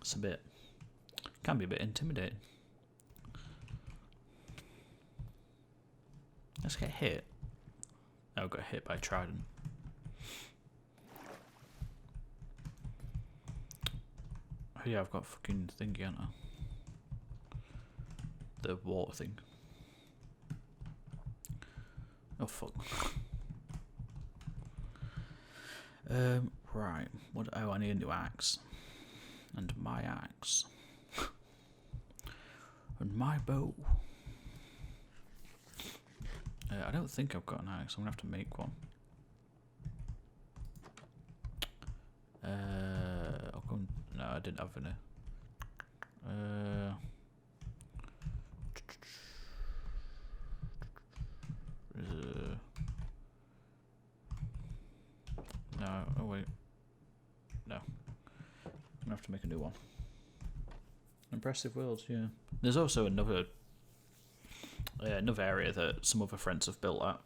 It's can be a bit intimidating. Let's get hit. Oh, got hit by a trident. Oh yeah, I've got a fucking thingy, haven't I? The water thing. Oh fuck. Right. What? Oh, I need a new axe. And my axe. And my bow. I don't think I've got an axe. I'm gonna have to make one. I'll go. No, I didn't have any. No. Oh wait. No. I'm gonna have to make a new one. Impressive worlds, yeah. There's also another area that some other friends have built at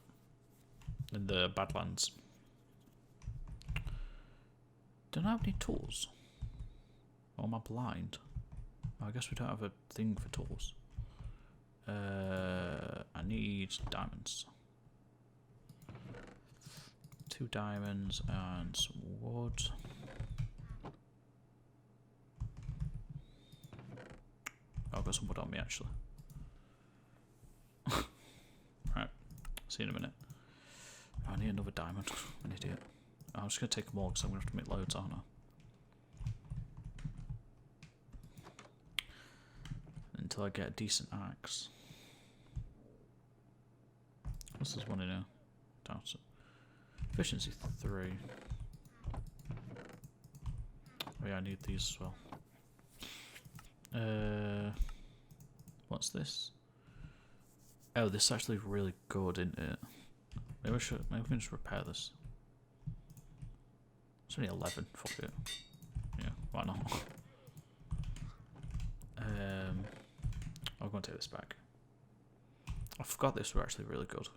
in the Badlands. Don't I have any tools? Or am I blind? Oh, I guess we don't have a thing for tools. I need diamonds. 2 diamonds and some wood. Oh, I've got some wood on me actually. Right, see you in a minute. Oh, I need another diamond. I'm an idiot. Oh, I'm just going to take them all because I'm going to have to make loads, aren't I? Until I get a decent axe. What's this one in here? Doubt it. Efficiency 3. Oh yeah, I need these as well. What's this? Oh, this is actually really good, isn't it? Maybe we can just repair this. It's only 11. Fuck it. Yeah, why not? I'll go and take this back. I forgot this were actually really good.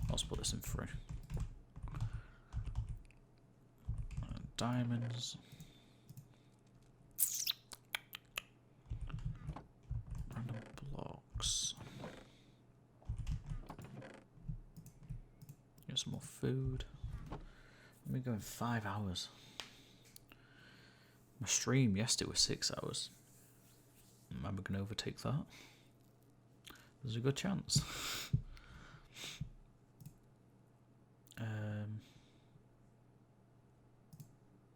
I'll put this in 3. Diamonds. Random blocks. Get some more food. Let me go in 5 hours. My stream yesterday was 6 hours. Am I going to overtake that? There's a good chance.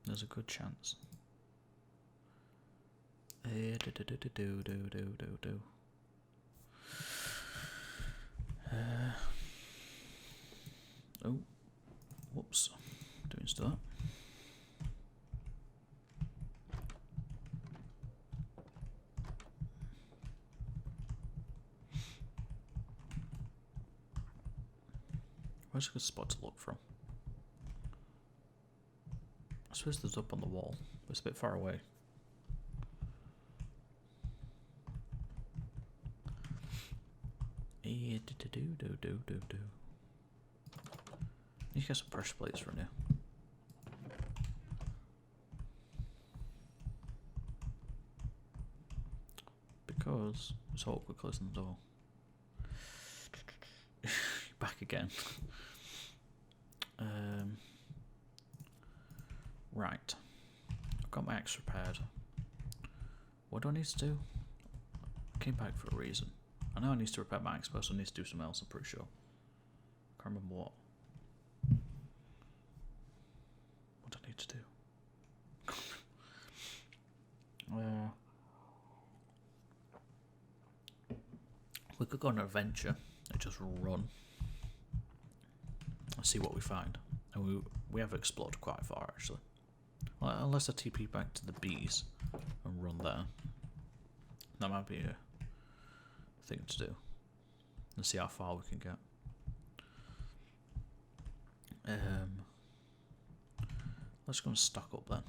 There's a good chance. Oh, whoops! Doing stuff. Where's a good spot to look from? I suppose there's up on the wall, but it's a bit far away. You get some pressure plates from here. Because it's awkward closing the door. Back again. Right. I've got my axe repaired. What do I need to do? I came back for a reason. I know I need to repair my axe, but I also need to do something else, I'm pretty sure. Can't remember what. What do I need to do? We could go on an adventure and just run and see what we find. And we have explored quite far actually. Well, unless I TP back to the bees and run there. That might be a thing to do. And see how far we can get. Let's go and stock up then.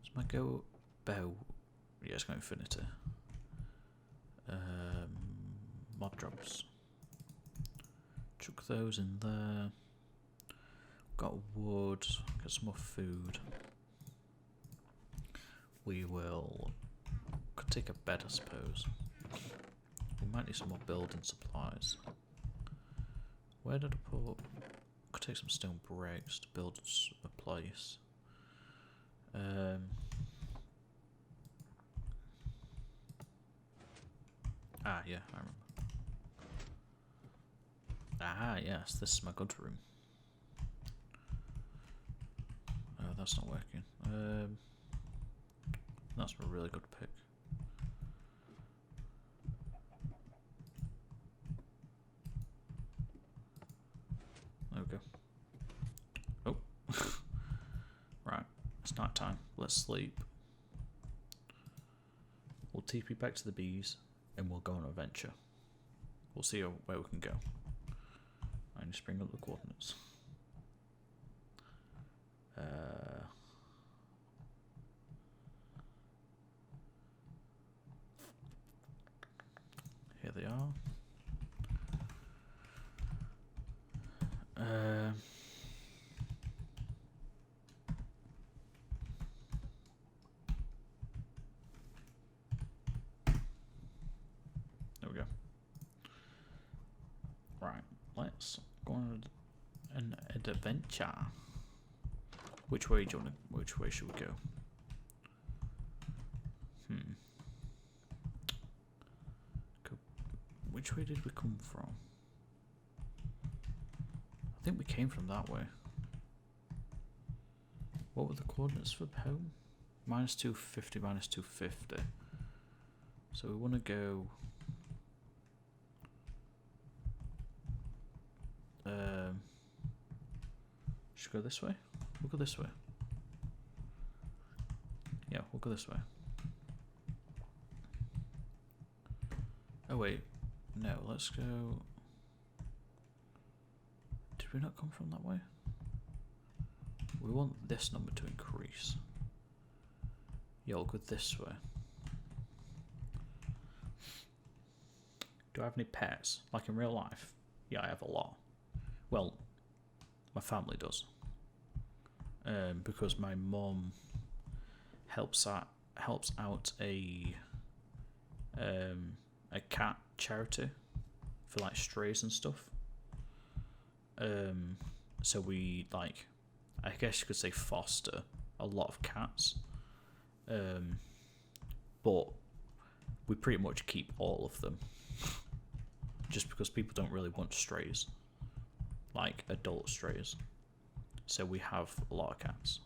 Does my bow Yeah, it's got infinity. Mod drops. Chuck those in there. Got wood. Get some more food. We will. Could take a bed, I suppose. We might need some more building supplies. Where did I put? Could take some stone bricks to build a place. Ah, yeah, I remember. Ah, yes, this is my good room. Oh, that's not working. That's a really good pick. There we go. Oh. Right, it's night time. Let's sleep. We'll TP back to the bees and we'll go on an adventure. We'll see where we can go. I need to bring up the coordinates. Here they are. There we go. Right, let's go on an adventure. Which way do you want to? Which way should we go? Which way did we come from? I think we came from that way. What were the coordinates for home? Minus 250, minus 250. So we want to go. Should we go this way? We'll go this way. Yeah, we'll go this way. Oh wait, no, let's go. Did we not come from that way? We want this number to increase. Yeah, we'll go this way. Do I have any pets? Like in real life? Yeah, I have a lot. Well, my family does. Because my mum helps out a cat charity for like strays and stuff. So we like, I guess you could say foster a lot of cats. But we pretty much keep all of them. Just because people don't really want strays. Like adult strays. So we have a lot of cats.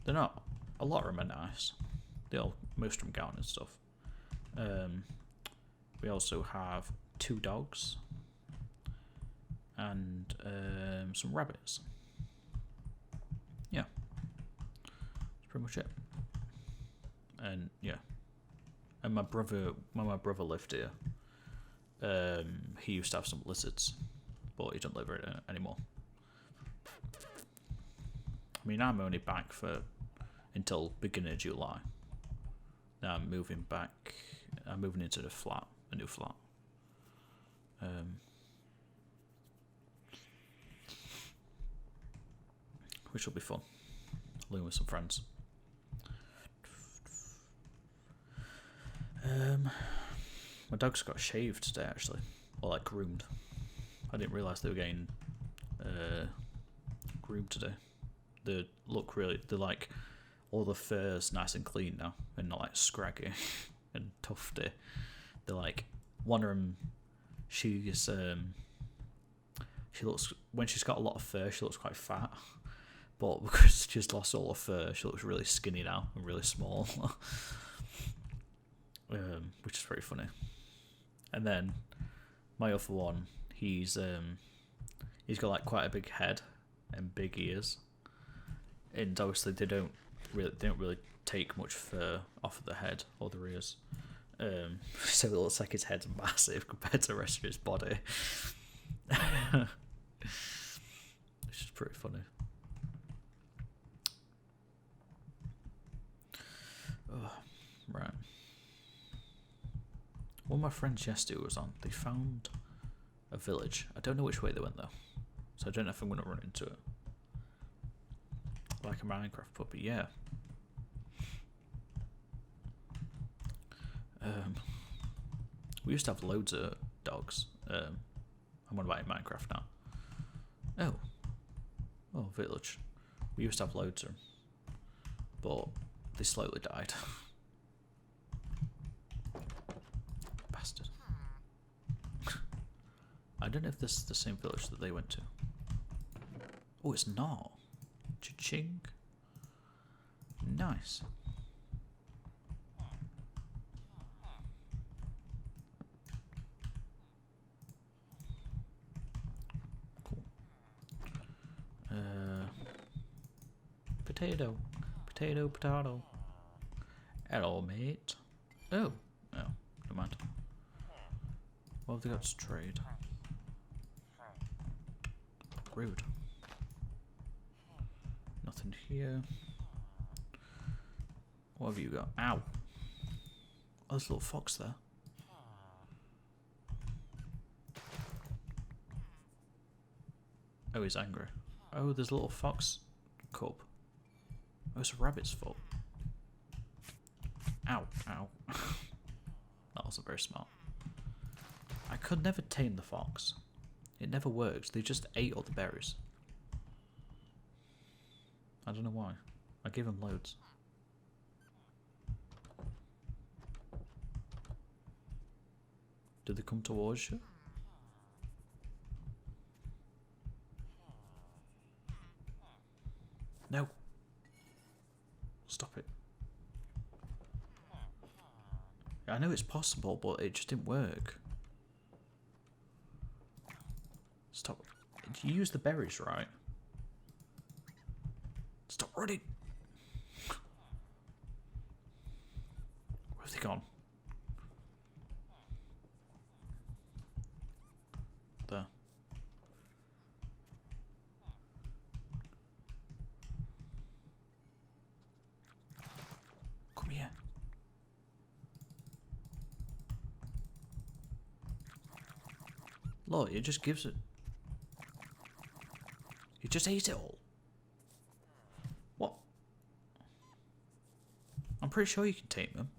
They're not, a lot of them are nice. Most of them go out and stuff. We also have 2 dogs and some rabbits. Yeah, that's pretty much it. And yeah, and when my brother lived here, he used to have some lizards, but he doesn't live here anymore. I mean, I'm only back until beginning of July. Now I'm moving back. I'm moving into a new flat. Which will be fun. Living with some friends. My dogs got shaved today, actually, or like groomed. I didn't realise they were getting groomed today. They look really. They're like all the fur's nice and clean now, and not like scraggy and tufty. They're like one of them. She looks, when she's got a lot of fur, she looks quite fat. But because she's lost all her fur, she looks really skinny now and really small. Which is very funny. And then my other one, he's got like quite a big head and big ears, and obviously they don't really take much fur off of the head or the ears. So it looks like his head's massive compared to the rest of his body. Which is pretty funny. Right. One of my friends yesterday was on. They found a village. I don't know which way they went though, so I don't know if I'm going to run into it. Like a Minecraft puppy, yeah. We used to have loads of dogs. I'm on about in Minecraft now. Oh, village. We used to have loads of them, but they slowly died. Bastard. I don't know if this is the same village that they went to. Oh, it's not. Cha-ching. Nice. Cool. Potato. Potato, potato. Hello, mate. Oh. Oh, never mind. What have they got to trade? Rude. Nothing here. What have you got? Ow. Oh, there's a little fox there. Oh, he's angry. Oh, there's a little fox cub. Oh, it's a rabbit's foot. Ow, ow. That wasn't very smart. I could never tame the fox. It never works. They just ate all the berries. I don't know why. I gave them loads. Did they come towards you? No. Stop it. I know it's possible, but it just didn't work. Stop. You use the berries, right? Stop running. Where have they gone? There. Come here. Look, it just gives it. It just ate it all. What? I'm pretty sure you can tame them.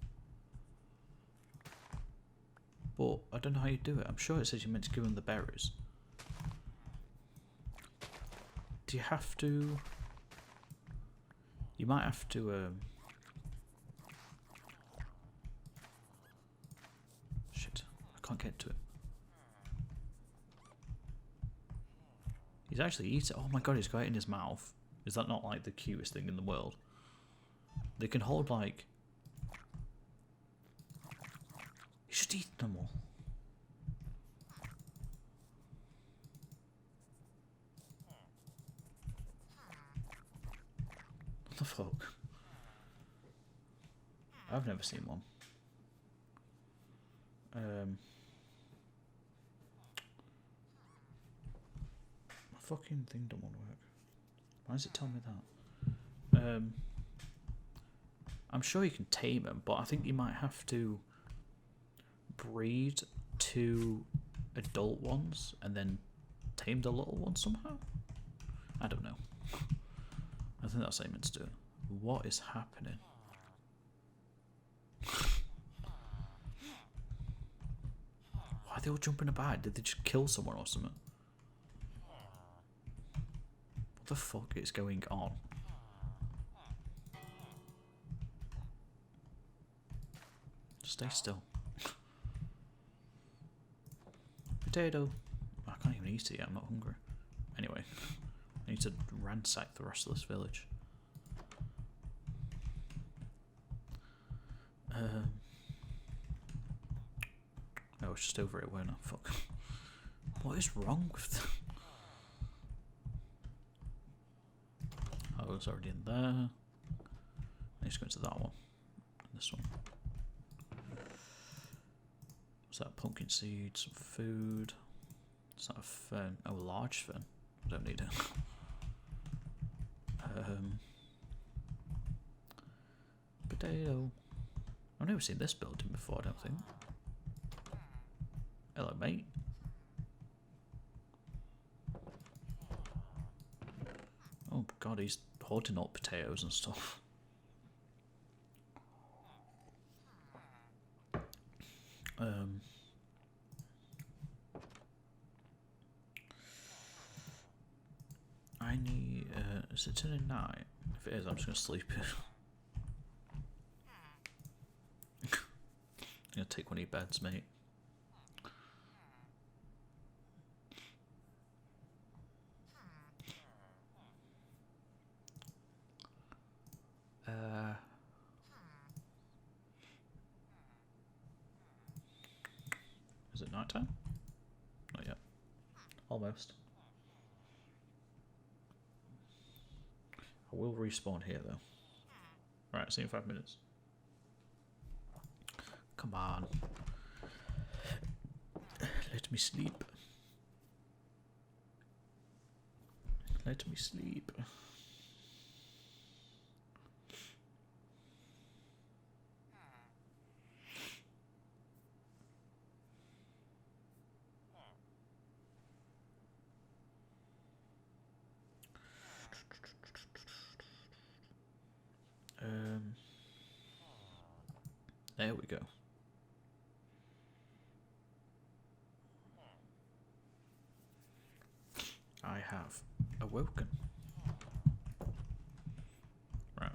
But I don't know how you do it. I'm sure it says you're meant to give them the berries. Do you have to... You might have to... Shit. I can't get to it. He's actually eating. Oh my god, he's got it in his mouth. Is that not like the cutest thing in the world? They can hold like... He's just eating them all. What the fuck? I've never seen one. Fucking thing don't want to work. Why does it tell me that? I'm sure you can tame them, but I think you might have to breed 2 adult ones and then tame the little one somehow. I don't know. I think that's what I meant to do. What is happening? Why are they all jumping about? Did they just kill someone or something? What the fuck is going on? Stay still. Potato. I can't even eat it yet, I'm not hungry. Anyway, I need to ransack the rest of this village. Oh, it's just over it, weren't I? Fuck. What is wrong with them? Oh, it's already in there. Let's go into that one. And this one. What's that? Pumpkin seeds, some food. Is that a fern? Oh, a large fern. I don't need it. Potato. I'm never seen this building before, I don't think. Hello, mate. Oh god, he's hoarding up potatoes and stuff. I need, is it turning night? If it is, I'm just gonna sleep in. I'm gonna take one of your beds, mate. Is it night time? Not yet. Almost. I will respawn here though. Right, see you in 5 minutes. Come on. Let me sleep. Let me sleep. There we go. I have awoken. Right.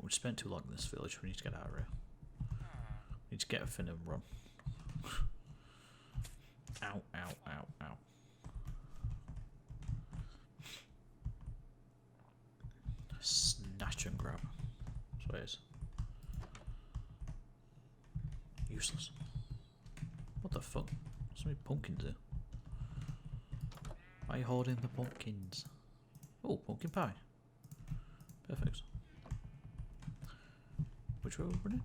We spent too long in this village. We need to get out of here. We need to get a fin and run. Ow, ow, ow, ow. Snatch and grab. That's what it is. Useless. What the fuck? So many pumpkins here. Why are you holding the pumpkins? Oh, pumpkin pie. Perfect. Which way are we running?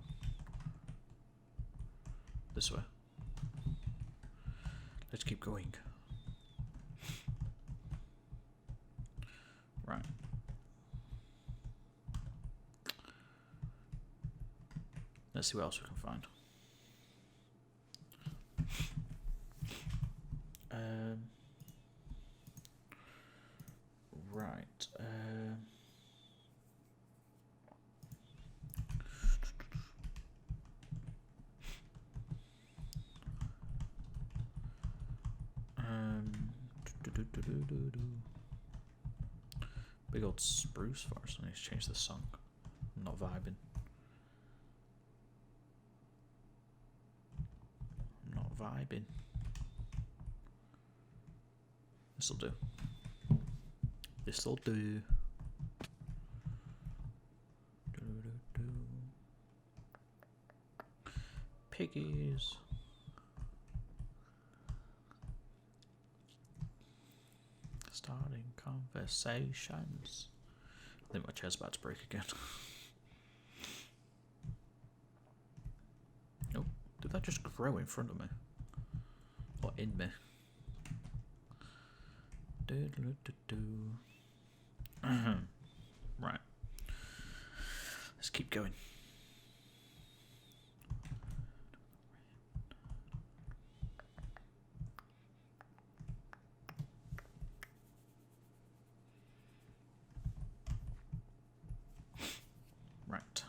This way. Let's keep going. Right. Let's see what else we can find. Right. Big old spruce forest. I need to change the song. I'm not vibing. I'm not vibing. This'll do. This'll do. Piggies. Starting conversations. I think my chair's about to break again. Oh, did that just grow in front of me? Or in me? Right. Let's keep going. Right.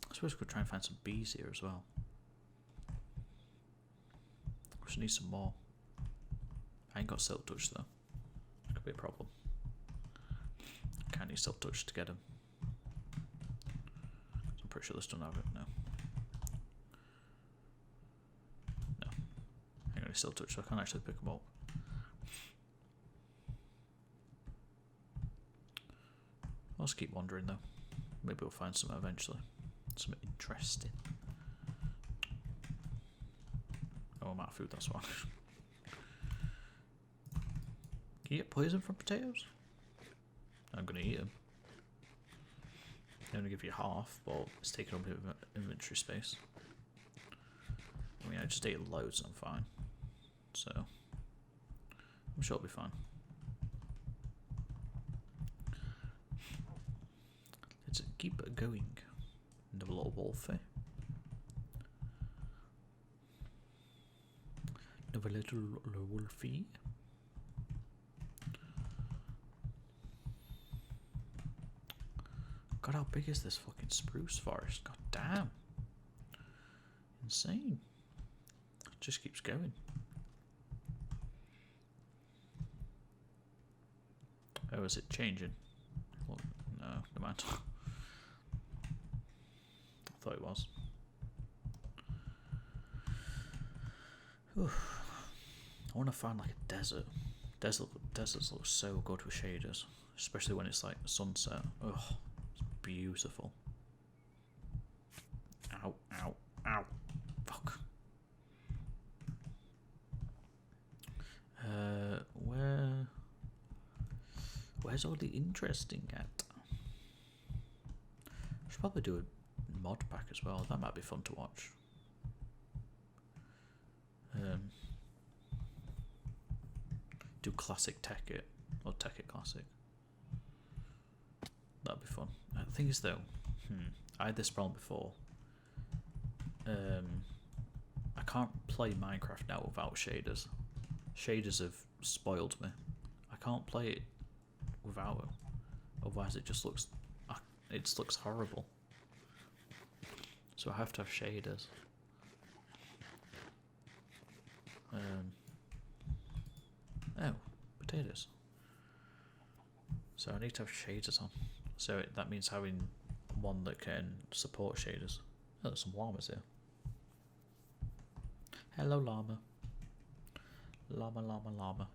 I suppose we could try and find some bees here as well. We should need some more. I ain't got silk touch though. Could be a problem. Can't need silk touch to get them. I'm pretty sure this don't have it. No. No. I ain't got any silk touch, so I can't actually pick them up. I'll just keep wandering though. Maybe we'll find something eventually. Something interesting. Oh, I'm out of food, that's why. Can you get poison from potatoes? I'm gonna eat them. They only give you half, but it's taking up inventory space. I mean, I just ate loads and I'm fine. So, I'm sure it'll be fine. Let's keep it going. Another little wolfie. Another little wolfie. God, how big is this fucking spruce forest? God damn. Insane. It just keeps going. Oh, is it changing? Look, no, never mind. I thought it was. Oof. I want to find like a desert. Deserts look so good with shaders, especially when it's like sunset. Ugh, it's beautiful. Ow, ow, ow. Fuck. Where's all the interesting at? I should probably do a mod pack as well. That might be fun to watch. Do classic Tekkit or Tekkit classic. That'd be fun. The thing is though, I had this problem before. I can't play Minecraft now without shaders. Shaders have spoiled me. I can't play it without it. Otherwise it just looks horrible. So I have to have shaders. Oh, potatoes. So I need to have shaders on. So that means having one that can support shaders. Oh, there's some llamas here. Hello, llama. Llama, llama, llama.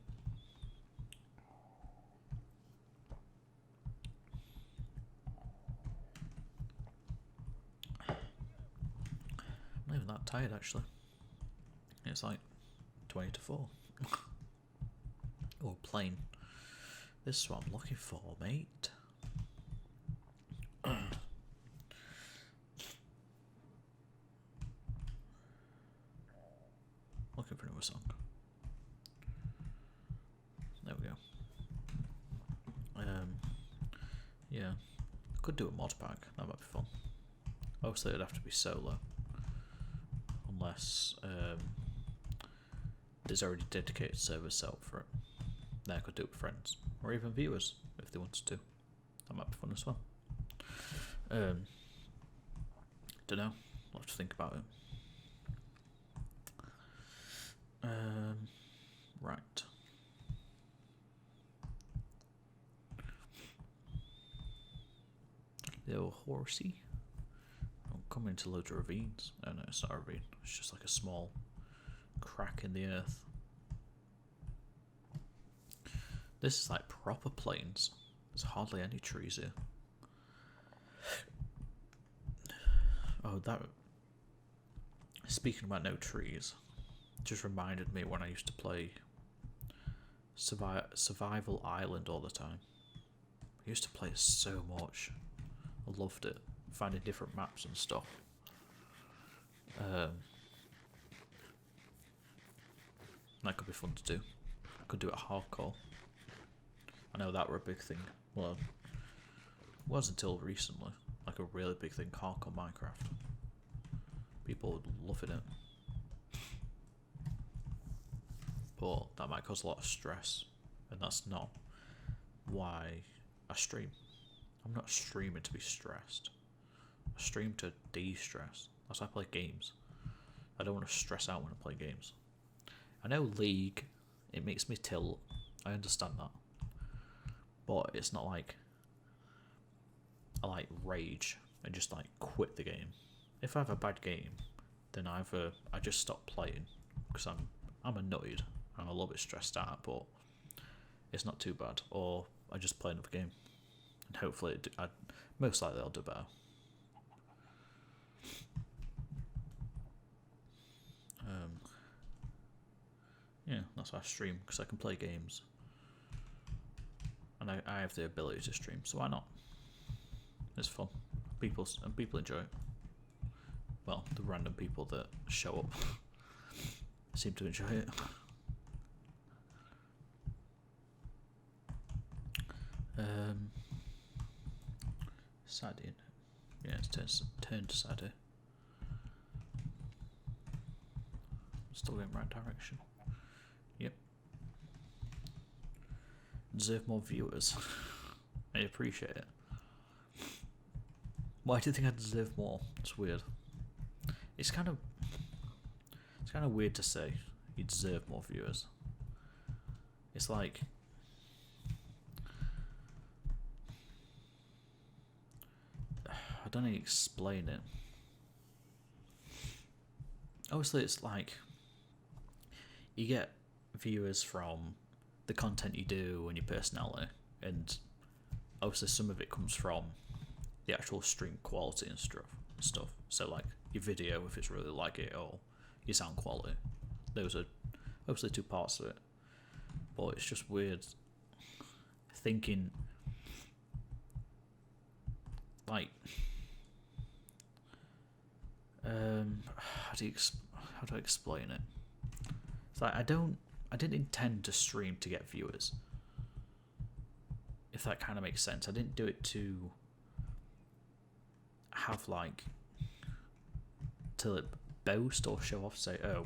I'm not even that tired actually. It's like 20 to 4. Oh, plane. This is what I'm looking for, mate. Looking for another song. There we go. Yeah. Could do a mod pack. That might be fun. Obviously, it'd have to be solo. Unless there's already dedicated servers set up for it. Then I could do it with friends. Or even viewers, if they wanted to. That might be fun as well. Don't know. I'll have to think about it. Right. Little horsey. I'm coming into loads of ravines. Oh no, it's not a ravine. It's just like a small crack in the earth. This is like proper plains. There's hardly any trees here. Oh, that. Speaking about no trees, just reminded me when I used to play Survival Island all the time. I used to play it so much. I loved it. Finding different maps and stuff. That could be fun to do. I could do it hardcore. I know that were a big thing. Well, it was until recently. Like a really big thing, hardcore Minecraft. People would love it. But that might cause a lot of stress. And that's not why I stream. I'm not streaming to be stressed. I stream to de-stress. That's why I play games. I don't want to stress out when I play games. I know League, it makes me tilt. I understand that. But it's not like I like rage and just like quit the game. If I have a bad game, then either I just stop playing because I'm annoyed and I'm a little bit stressed out, but it's not too bad. Or I just play another game, and hopefully, most likely I'll do better. Yeah, that's why I stream, because I can play games and I have the ability to stream, so why not? It's fun. People enjoy it. Well, the random people that show up seem to enjoy it. Sadie. Yeah, it's turned to Sadie. Still going right direction. Yep. Deserve more viewers. I appreciate it. Why do you think I deserve more? It's weird. It's kind of weird to say you deserve more viewers. It's like I don't know how to explain it. Obviously, it's like you get viewers from the content you do and your personality, and obviously some of it comes from the actual stream quality and stuff. So like your video, if it's really like it, or your sound quality. Those are obviously two parts of it. But it's just weird thinking like how do I explain it? It's like I didn't intend to stream to get viewers. If that kind of makes sense. I didn't do it to have like to boast or show off, say, oh,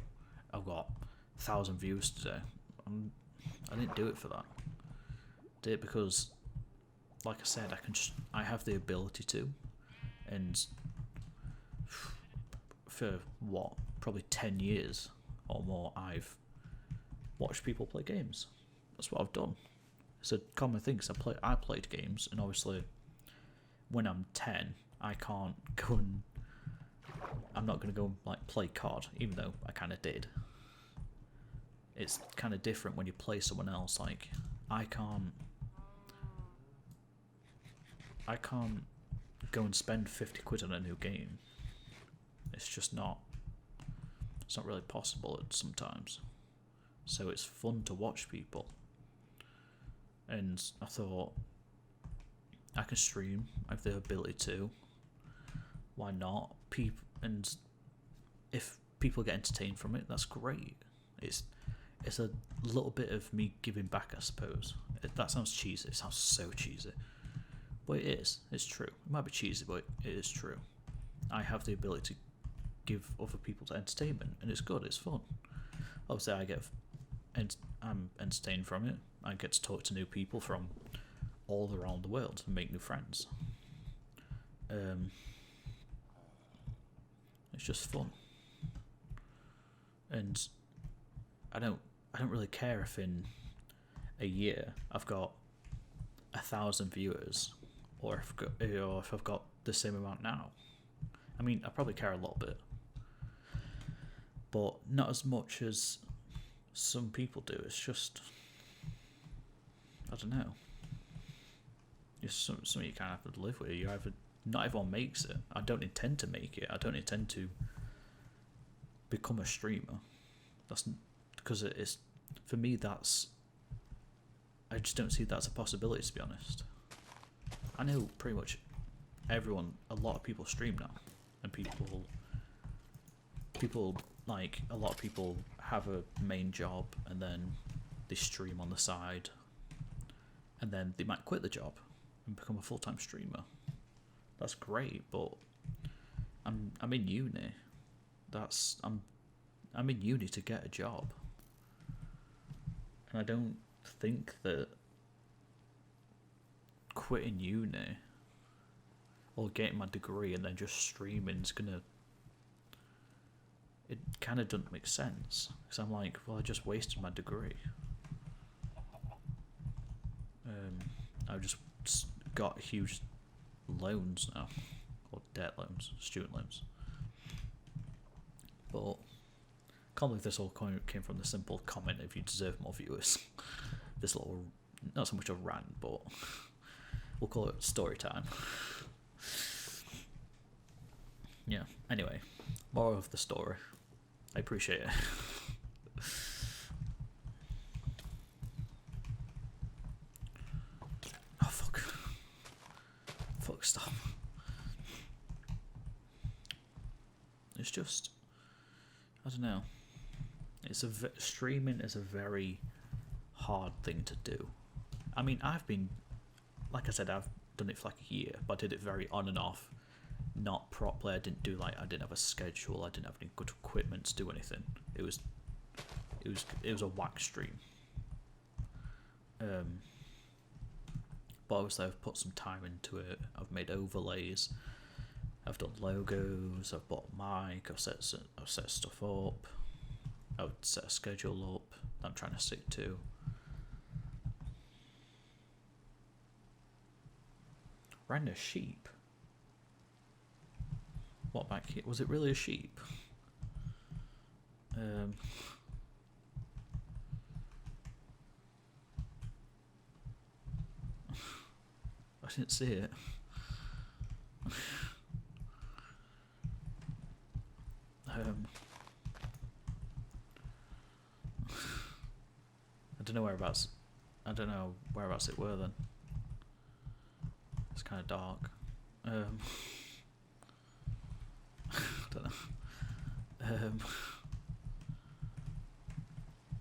I've got 1,000 views today. I didn't do it for that. I did it because, like I said, I have the ability to, and for what, probably 10 years or more, I've watched people play games. That's what I've done. It's a common thing. Cause I played games, and obviously, when I'm 10, I can't go and I'm not going to go and like play COD, even though I kind of did. It's kind of different when you play someone else. Like I can't go and spend 50 quid on a new game. It's just not. It's not really possible sometimes. So it's fun to watch people. And I thought, I can stream. I have the ability to. Why not? And if people get entertained from it, that's great. It's a little bit of me giving back, I suppose. That sounds cheesy. It sounds so cheesy. But it is. It's true. It might be cheesy, but it is true. I have the ability to give other people entertainment, and it's good. It's fun. Obviously, I'm entertained from it. I get to talk to new people from all around the world and make new friends. It's just fun, and I don't really care if in a year I've got 1,000 viewers, or if I've got the same amount now. I mean, I probably care a little bit, but not as much as some people do. It's just, I don't know. It's something you kind of have to live with. Not everyone makes it. I don't intend to make it. I don't intend to become a streamer. That's because it is, for me, I just don't see that as a possibility, to be honest. I know pretty much a lot of people stream now, and people like, a lot of people have a main job and then they stream on the side, and then they might quit the job and become a full-time streamer. That's great, but I'm in uni. I'm in uni to get a job, and I don't think that quitting uni or getting my degree and then just streaming is gonna. It kind of doesn't make sense, because I'm like, well, I just wasted my degree. I just got huge loans now, or debt loans, student loans. But I can't believe this all came from the simple comment, if you deserve more viewers. This little, not so much a rant, but we'll call it story time. Yeah, anyway, more of the story. I appreciate it. It's just, I don't know. Streaming is a very hard thing to do. I mean, I've been, like I said, I've done it for like a year, but I did it very on and off, not properly. I didn't have a schedule. I didn't have any good equipment to do anything. It was a whack stream. But obviously I've put some time into it. I've made overlays. I've done logos. I've bought a mic. I've set stuff up. I've set a schedule up that I'm trying to stick to. Ran a sheep. What back here? Was it really a sheep? I didn't see it. I don't know whereabouts. I don't know whereabouts it were then. It's kind of dark. I don't know. I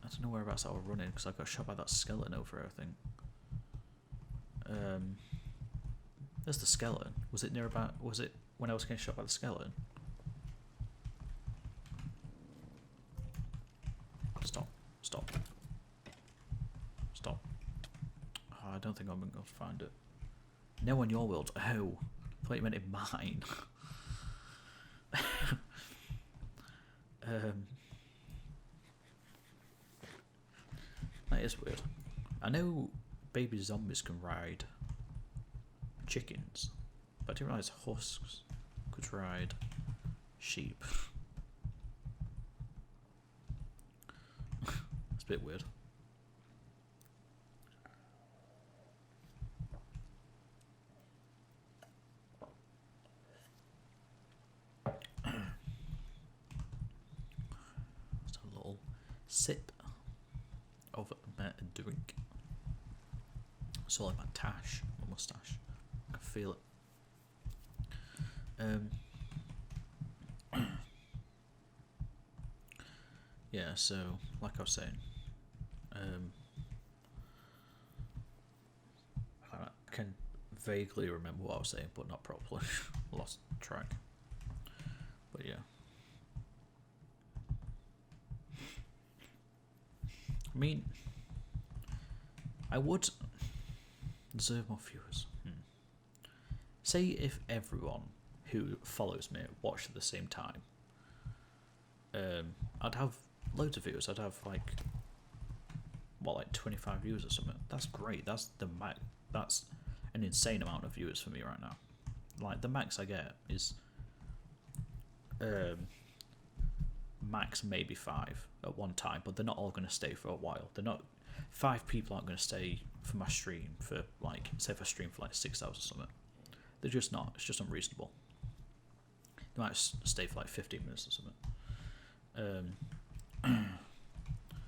don't know whereabouts I was running because I got shot by that skeleton over here, I think. There's the skeleton. Was it near about? Was it when I was getting shot by the skeleton? Stop. Stop. Stop. Oh, I don't think I'm going to find it. No, on your world. Oh, I thought you meant in mine. That is weird. I know baby zombies can ride chickens, but I didn't realise husks could ride sheep. It's a bit weird. Just a little sip of a drink. It's all in my tash, my moustache. I can feel it. Yeah, so like I was saying, I can vaguely remember what I was saying, but not properly. Lost track. But yeah. I mean, I would deserve more viewers. Say if everyone who follows me watched at the same time, I'd have loads of viewers. I'd have like 25 viewers or something. That's great. That's the max. That's an insane amount of viewers for me right now. Like the max I get is max maybe 5 at one time, but they're not all going to stay for a while. They're not 5 people aren't going to stay for my stream for like, say if I stream for like 6 hours or something. They're just not. It's just unreasonable. They might stay for like 15 minutes or something.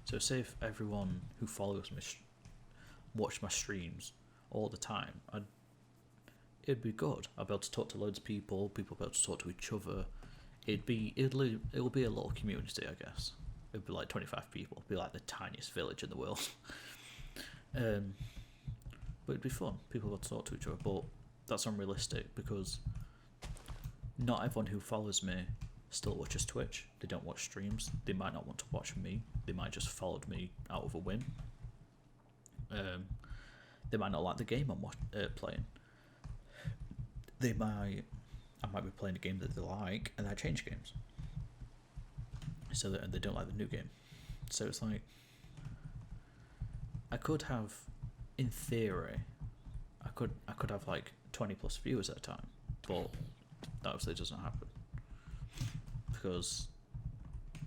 So say if everyone who follows me watched my streams all the time, it'd be good. I'd be able to talk to loads of people. People would be able to talk to each other. It'll be a little community, I guess. It'd be like 25 people. It'd be like the tiniest village in the world. But it'd be fun. People would talk to each other. But that's unrealistic because not everyone who follows me still watches Twitch. They don't watch streams. They might not want to watch me. They might just follow me out of a whim. They might not like the game I'm playing. I might be playing a game that they like, and I change games. So that they don't like the new game. So it's like, I could have, in theory, I could have like 20 plus viewers at a time, but that obviously doesn't happen because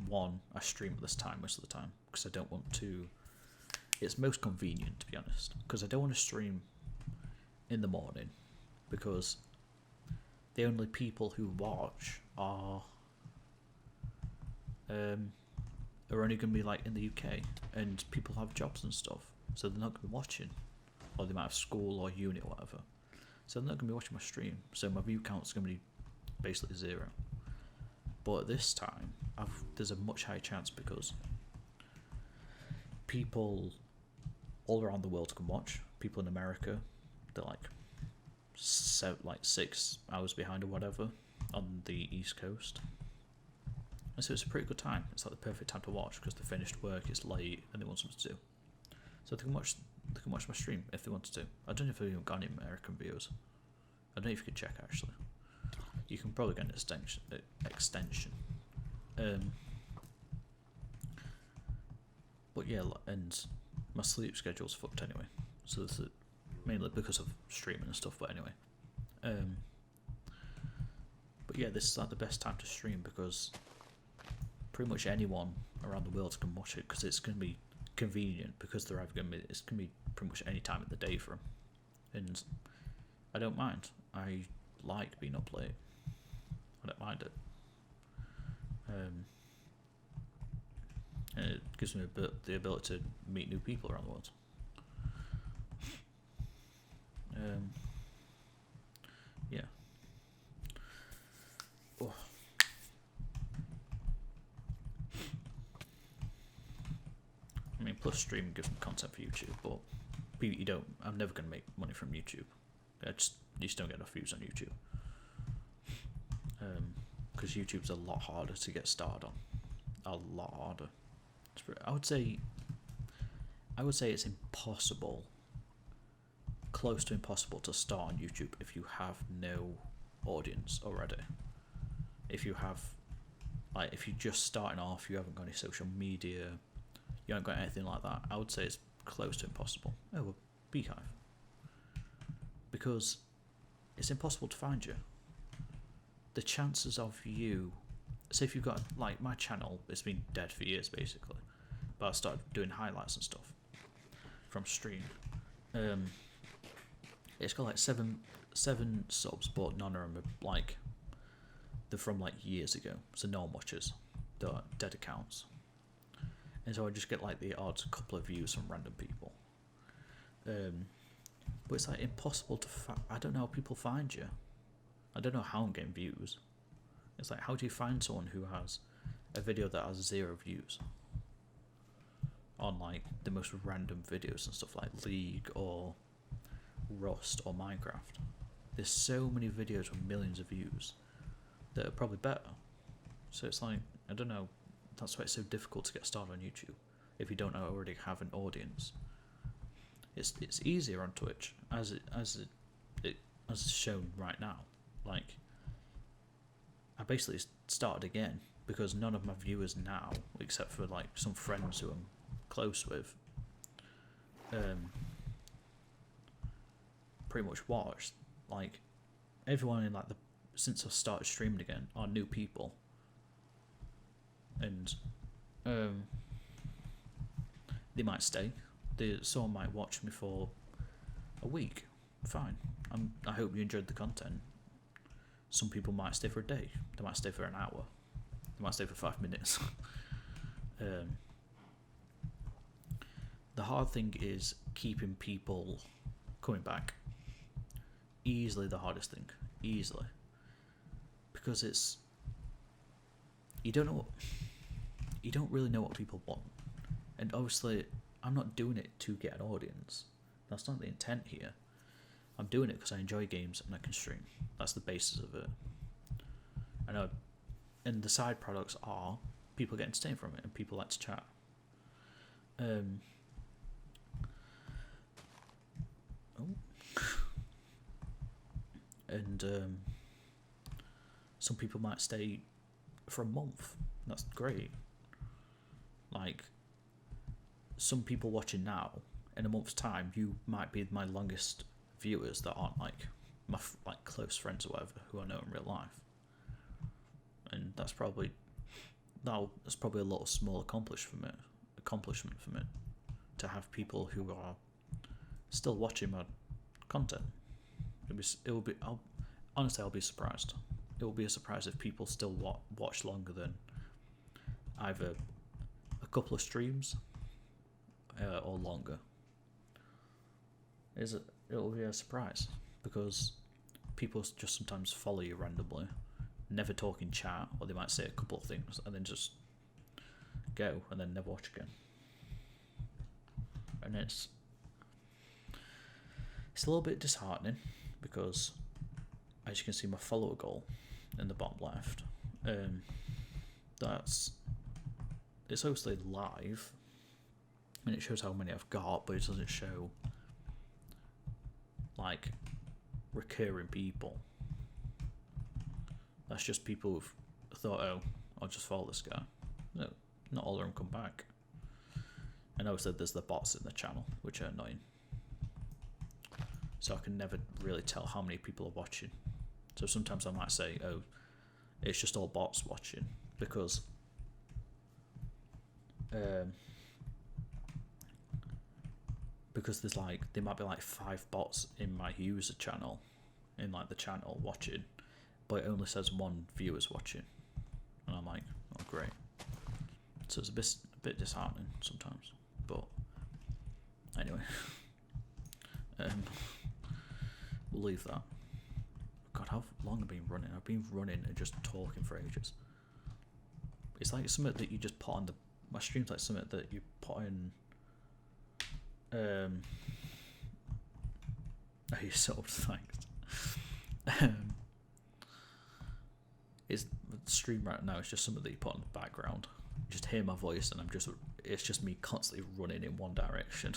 one, I stream at this time most of the time because I don't want to. It's most convenient, to be honest, because I don't want to stream in the morning because the only people who watch are only going to be like in the UK, and people have jobs and stuff, so they're not going to be watching, or they might have school or uni or whatever, so they're not going to be watching my stream, so my view count's going to be basically 0. But at this time, there's a much higher chance because people all around the world can watch. People in America, they're like 6 hours behind or whatever on the East Coast. And so it's a pretty good time. It's like the perfect time to watch because they finished work, it's late, and they want something to do. So they can watch my stream if they wanted to. I don't know if I've even got any American viewers. I don't know if you could check actually. You can probably get an extension. But yeah, and my sleep schedule's fucked anyway. So this is mainly because of streaming and stuff. But anyway, but yeah, this is like the best time to stream because pretty much anyone around the world can watch it because it's going to be convenient because they're either going to be, it's going to be pretty much any time of the day for them, and I don't mind. I like being up late. I don't mind it. And it gives me the ability to meet new people around the world. Yeah. Oh. I mean, plus streaming gives me content for YouTube, but you don't. I'm never going to make money from YouTube. You just don't get enough views on YouTube. Because YouTube's a lot harder to get started on. A lot harder. I would say it's impossible, close to impossible to start on YouTube if you have no audience already. If you have, like, if you're just starting off, you haven't got any social media, you haven't got anything like that, I would say it's close to impossible. Oh, well, Beehive. Because it's impossible to find you. The chances of you, say if you've got, like, my channel, it's been dead for years basically, but I started doing highlights and stuff from stream. It's got like seven subs, but none of them are like, they're from like years ago, so no one watches. They're dead accounts, and so I just get like the odd couple of views from random people. But it's like impossible to I don't know how people find you. I don't know how I'm getting views. It's like, how do you find someone who has a video that has 0 views on like the most random videos and stuff like League or Rust or Minecraft? There's so many videos with millions of views that are probably better. So it's like, I don't know, that's why it's so difficult to get started on YouTube if you don't already have an audience. It's easier on Twitch as it's shown right now. Like, I basically started again because none of my viewers now, except for like some friends who I'm close with, pretty much watched. Like, everyone in like since I started streaming again are new people, and they might stay. Someone might watch me for a week. Fine. I hope you enjoyed the content. Some people might stay for a day. They might stay for an hour. They might stay for 5 minutes. The hard thing is keeping people coming back. Easily the hardest thing. Easily. Because you don't really know what people want. And obviously, I'm not doing it to get an audience. That's not the intent here. I'm doing it because I enjoy games and I can stream. That's the basis of it. And the side products are people get entertained from it and people like to chat. Some people might stay for a month. That's great. Like, some people watching now, in a month's time, you might be my longest viewers that aren't like my close friends or whatever who I know in real life, and that's probably a little small accomplishment for me to have people who are still watching my content. I'll be surprised. It will be a surprise if people still watch longer than either a couple of streams or longer. It'll be a surprise because people just sometimes follow you randomly never talk in chat, or they might say a couple of things and then just go and then never watch again. And it's a little bit disheartening because, as you can see, my follower goal in the bottom left, it's obviously live and it shows how many I've got, but it doesn't show like recurring people. That's just people who've thought, oh, I'll just follow this guy. No, not all of them come back. And obviously there's the bots in the channel, which are annoying. So I can never really tell how many people are watching. So sometimes I might say, oh, it's just all bots watching, because there's like, there might be like 5 bots in my user channel, in like the channel watching, but it only says 1 viewer's watching. And I'm like, oh great. So it's a bit disheartening sometimes, but anyway. We'll leave that. God, how long have I been running? I've been running and just talking for ages. It's like something that you just put on my stream's like something that you put in. Oh, you're so thanks. It's the stream right now. It's just something that you put in the background. You just hear my voice, and it's just me constantly running in one direction.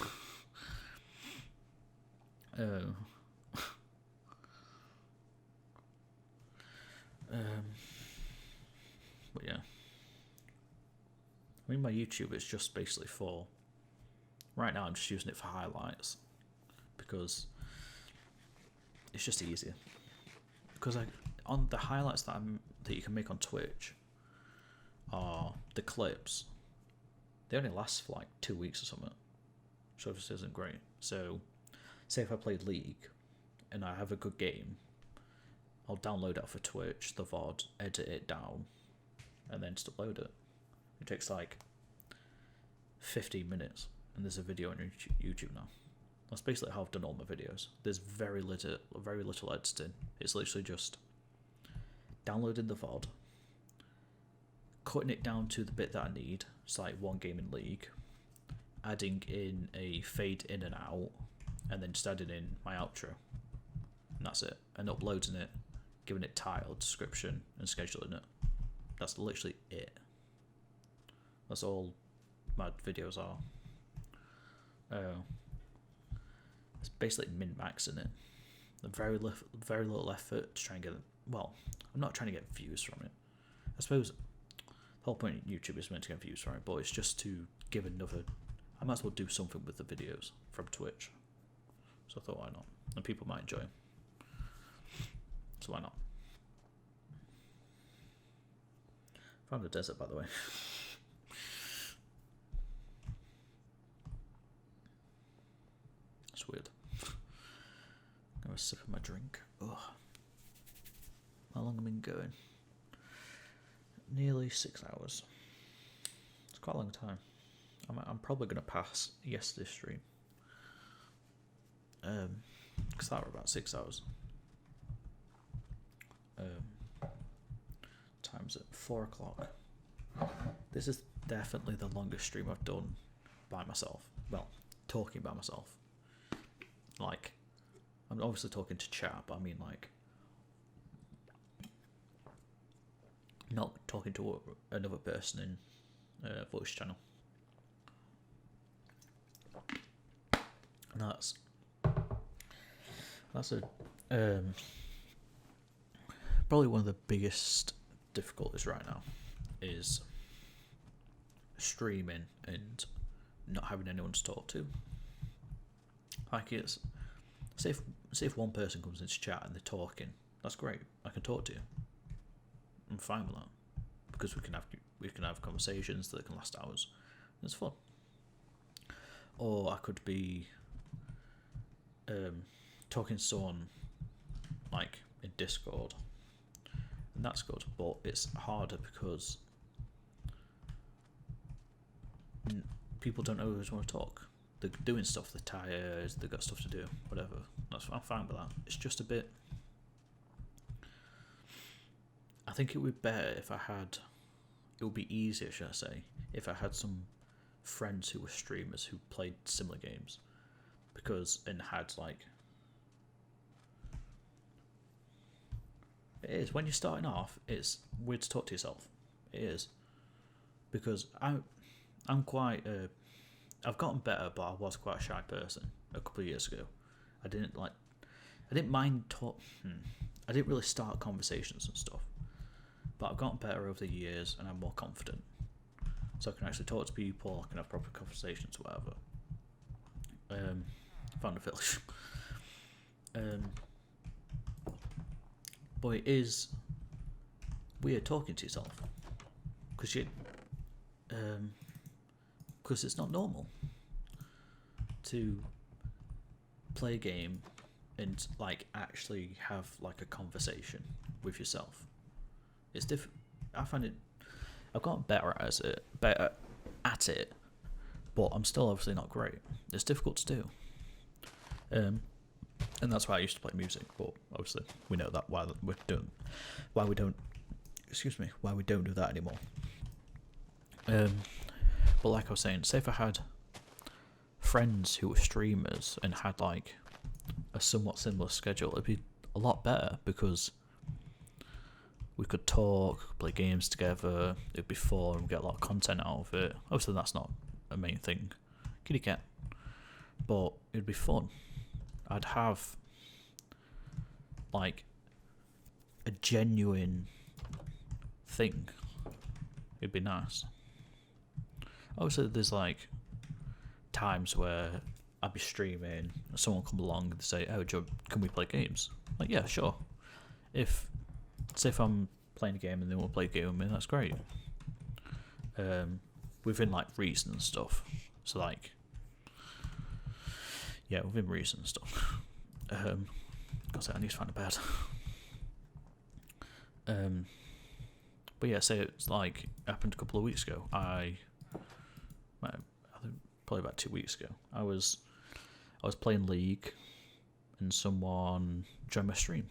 But yeah, I mean, my YouTube is just basically for, right now I'm just using it for highlights, because it's just easier. Because on the highlights that you can make on Twitch are the clips. They only last for like 2 weeks or something, so this isn't great. So say if I played League and I have a good game, I'll download it for Twitch, the VOD, edit it down, and then just upload it. It takes like 15 minutes, and there's a video on YouTube now. That's basically how I've done all my videos. There's very little editing. It's literally just downloading the VOD, cutting it down to the bit that I need. It's like 1 game in League, adding in a fade in and out, and then just adding in my outro, and that's it. And uploading it, giving it title, description, and scheduling it. That's literally it. That's all my videos are. It's basically min-maxing it. Very little effort to try and get. Well, I'm not trying to get views from it. I suppose the whole point of YouTube is meant to get views from it, but it's just to give another. I might as well do something with the videos from Twitch. So I thought, why not? And people might enjoy them. So why not? Found a desert, by the way. It's weird. I'm gonna sip of my drink. Ugh. How long have I been going? Nearly 6 hours. It's quite a long time. I'm probably gonna pass yesterday's stream. Because that were about 6 hours. Time's at 4 o'clock. This is definitely the longest stream I've done by myself. Well, talking by myself. Like, I'm obviously talking to chat, but I mean like not talking to another person in voice channel. And that's a probably one of the biggest difficulties right now is streaming and not having anyone to talk to. Like, it's say if one person comes into chat and they're talking, that's great. I can talk to you. I'm fine with that, because we can have conversations that can last hours. It's fun. Or I could be talking to someone like in Discord, and that's good, but it's harder because people don't always want to talk. They're doing stuff, they're tired, they've got stuff to do, whatever. I'm fine with that. It's just a bit, I think it would be better if I had. It would be easier, should I say, if I had some friends who were streamers who played similar games, and had like. It is when you're starting off. It's weird to talk to yourself. It is, because I'm quite. I've gotten better, but I was quite a shy person a couple of years ago. I didn't mind talk. I didn't really start conversations and stuff, but I've gotten better over the years, and I'm more confident, so I can actually talk to people. I can have proper conversations, whatever. Found a village. But it is weird talking to yourself, because it's not normal to play a game and like actually have like a conversation with yourself. It's different. I find it. I've gotten better at it, but I'm still obviously not great. It's difficult to do. And that's why I used to play music, but obviously we know that why we don't do that anymore. But like I was saying, say if I had friends who were streamers and had like a somewhat similar schedule, it'd be a lot better, because we could talk, play games together, it'd be fun, get a lot of content out of it. Obviously that's not a main thing, kitty cat, but it'd be fun. I'd have like a genuine thing. It'd be nice. Obviously there's like times where I'd be streaming and someone come along and say, "Oh Joe, can we play games?" Like, yeah, sure. If I'm playing a game and they want to play a game with me, that's great. Within like reason and stuff. So like, yeah, within reason and stuff. I need to find a bed. But yeah, say it's like happened a couple of weeks ago. I think probably about 2 weeks ago. I was playing League, and someone joined my stream.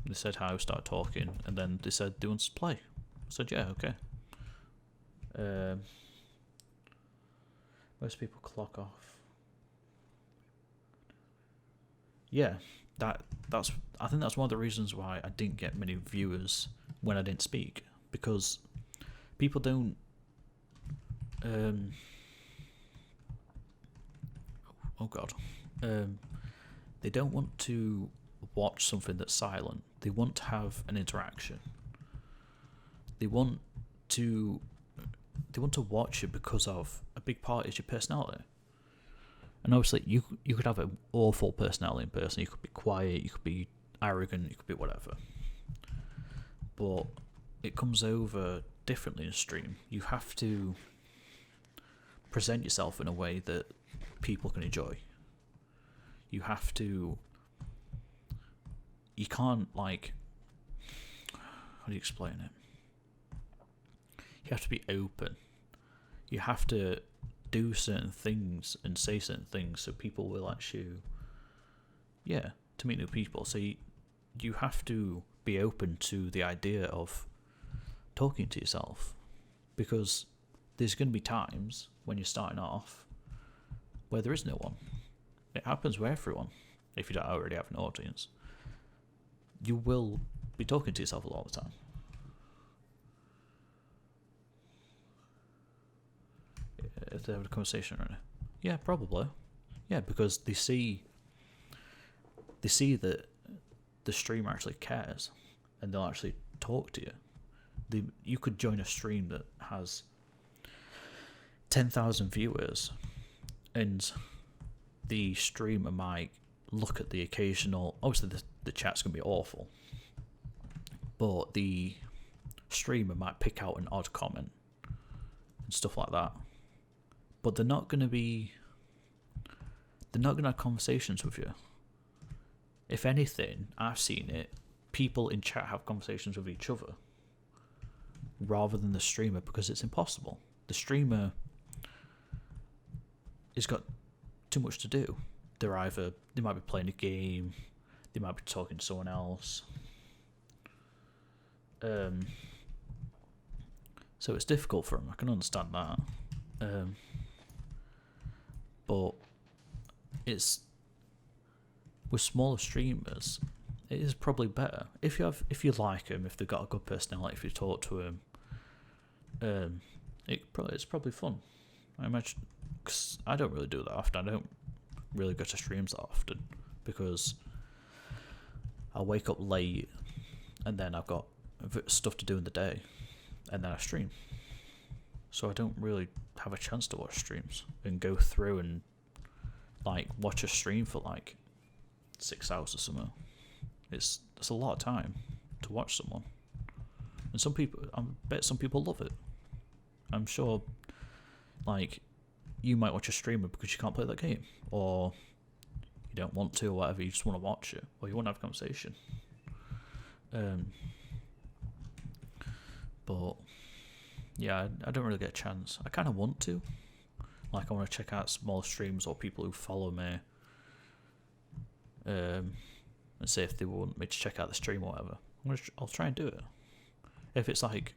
They said hi, we started talking, and then they said they want to play. I said yeah, okay. Most people clock off. Yeah, that's. I think that's one of the reasons why I didn't get many viewers when I didn't speak, because people don't. Oh God. They don't want to watch something that's silent. They want to have an interaction. They want to watch it because of a big part is your personality. And obviously, you could have an awful personality in person. You could be quiet. You could be arrogant. You could be whatever. But it comes over differently in stream. You have to present yourself in a way that people can enjoy. You have to. You can't like. How do you explain it? You have to be open. You have to do certain things and say certain things so people will actually, to meet new people. So you have to be open to the idea of talking to yourself, because there's going to be times when you're starting off where there is no one. It happens with everyone. If you don't already have an audience, you will be talking to yourself a lot of the time. If they have a conversation or anything. Yeah, probably. Yeah, because they see that the streamer actually cares, and they'll actually talk to you. You could join a stream that has 10,000 viewers, and the streamer might look at the occasional. Obviously, the chat's gonna be awful, but the streamer might pick out an odd comment and stuff like that. But they're not gonna have conversations with you. If anything, I've seen it, people in chat have conversations with each other rather than the streamer, because it's impossible. The streamer has got too much to do. They might be playing a game, they might be talking to someone else. So it's difficult for them. I can understand that. But it's with smaller streamers, it is probably better if you like them, if they've got a good personality, if you talk to them. It's probably fun. I imagine, because I don't really do that often. I don't really go to streams that often because I wake up late and then I've got stuff to do in the day and then I stream. So I don't really have a chance to watch streams and go through and like watch a stream for like 6 hours or something. It's a lot of time to watch someone. And I bet some people love it. I'm sure like you might watch a streamer because you can't play that game, or you don't want to, or whatever, you just want to watch it, or you want to have a conversation. But yeah, I don't really get a chance. I kind of want to. Like, I want to check out small streams or people who follow me, and see if they want me to check out the stream or whatever. I'll try and do it. If it's good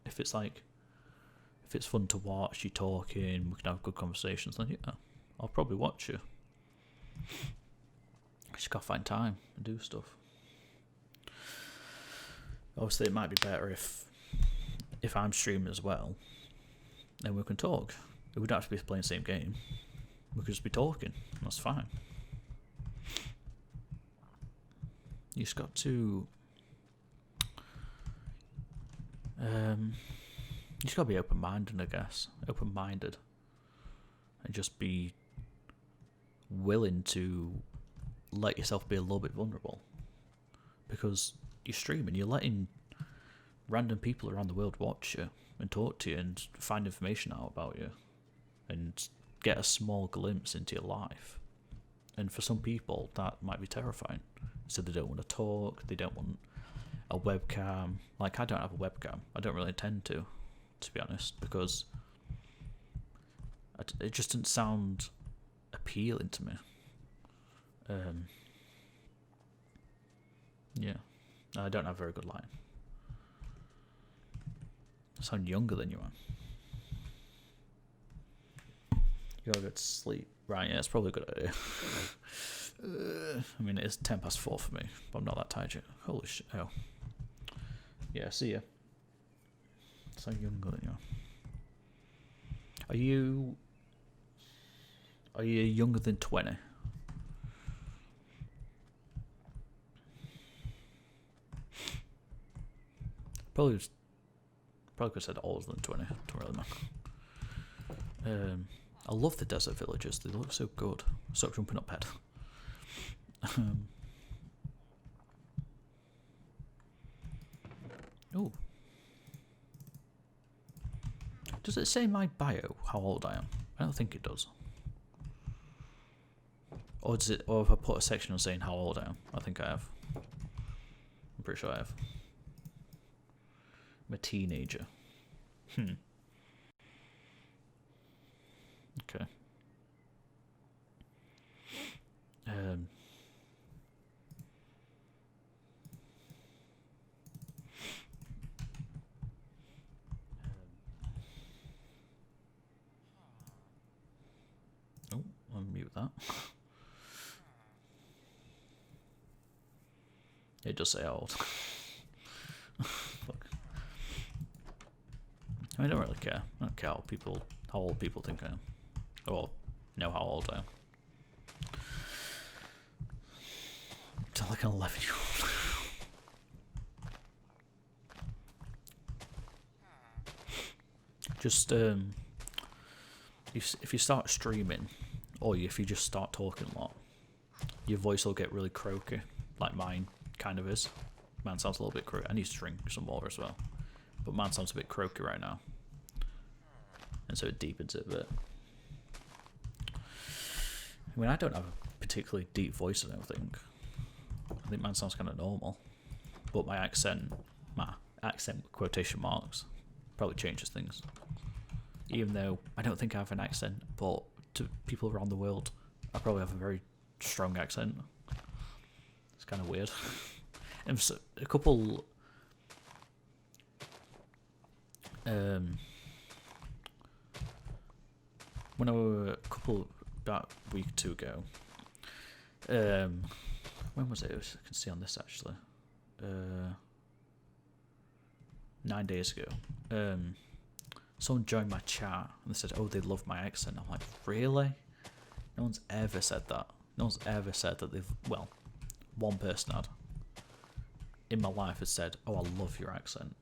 if it's fun to watch, you talking, we can have good conversations, then yeah, I'll probably watch you. I just gotta find time and do stuff. Obviously, it might be better if I'm streaming as well, then we can talk. We don't have to be playing the same game. We could just be talking. That's fine. You just got to you just gotta be open-minded, I guess. Open-minded, and just be willing to let yourself be a little bit vulnerable, because you're streaming, you're letting random people around the world watch you and talk to you and find information out about you and get a small glimpse into your life. And for some people, that might be terrifying. So they don't want to talk, they don't want a webcam. Like, I don't have a webcam. I don't really intend to be honest, because it just didn't sound appealing to me. Yeah, I don't have a very good line. I sound younger than you are. You gotta go to sleep. Right, yeah, it's probably a good idea. I mean, it's 4:10 for me, but I'm not that tired yet. Holy shit. Oh. Yeah, see ya. Sound younger than you are. Are you younger than 20? Probably could have said older than 20. Don't really know. I love the desert villages. They look so good. Stop jumping up, head. Oh. Does it say in my bio how old I am? I don't think it does. Or have I put a section on saying how old I am? I think I have. I'm pretty sure I have. I'm a teenager. Okay. Oh, I'll mute that. It does say how old. Fuck. I don't really care. I don't care how old people think I am, or know how old I am. I'm like an 11-year-old. Just if you start streaming, or if you just start talking a lot, your voice will get really croaky, like mine kind of is. Mine sounds a little bit croaky. I need to drink some more as well, but mine sounds a bit croaky right now, and so it deepens it a bit. I mean, I don't have a particularly deep voice, I don't think. I think mine sounds kind of normal, but my accent quotation marks, probably changes things. Even though I don't think I have an accent, but to people around the world, I probably have a very strong accent. It's kind of weird. And so a couple when I were about a week or two ago, when was it? I can see on this actually. 9 days ago. Someone joined my chat and they said, "Oh, they love my accent." I'm like, really? No one's ever said that. No one's ever said that they've. Well, one person had. In my life has said, "Oh, I love your accent,"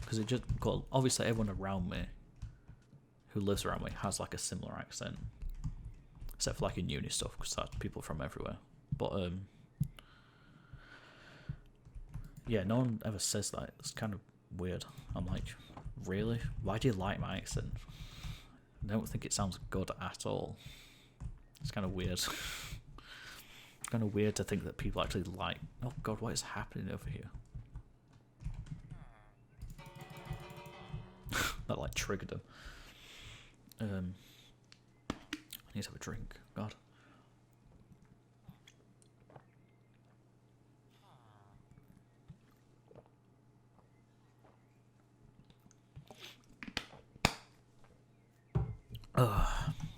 because it just. Obviously, everyone around me, who lives around me, has like a similar accent, except for like in uni stuff, because that's people from everywhere. But yeah, no one ever says that. It's kind of weird. I'm like, really? Why do you like my accent? I don't think it sounds good at all. It's kind of weird. It's kind of weird to think that people actually like. Oh God, what is happening over here? That like triggered him. I need to have a drink. God.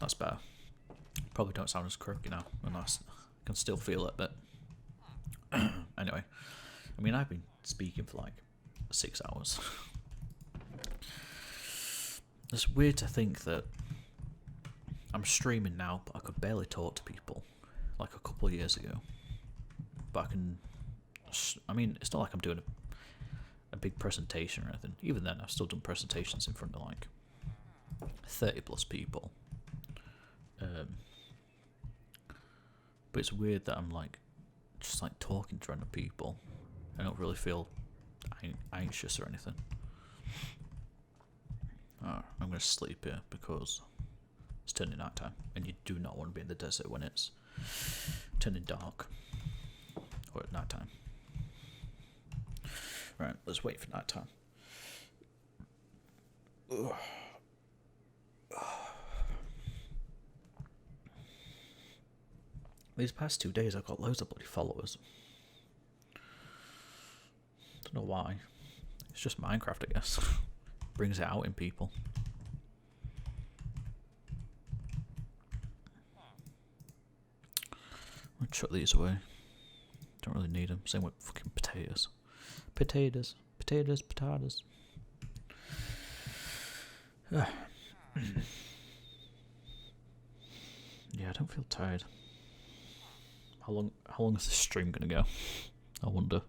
That's better. Probably don't sound as croaky now, and I can still feel it, but anyway. I mean, I've been speaking for like 6 hours. It's weird to think that I'm streaming now, but I could barely talk to people like a couple of years ago. But I mean, it's not like I'm doing a big presentation or anything. Even then, I've still done presentations in front of like 30 plus people. But it's weird that I'm like just like talking to random people. I don't really feel anxious or anything. I'm going to sleep here because it's turning night time, and you do not want to be in the desert when it's turning dark or at night time. Right, let's wait for night time. These past 2 days I've got loads of bloody followers. Don't know why. It's just Minecraft, I guess. Brings it out in people. I'll chuck these away. Don't really need them. Same with fucking potatoes. Potatoes. Potatoes. Potatoes. Yeah, I don't feel tired. How long is this stream gonna go? I wonder.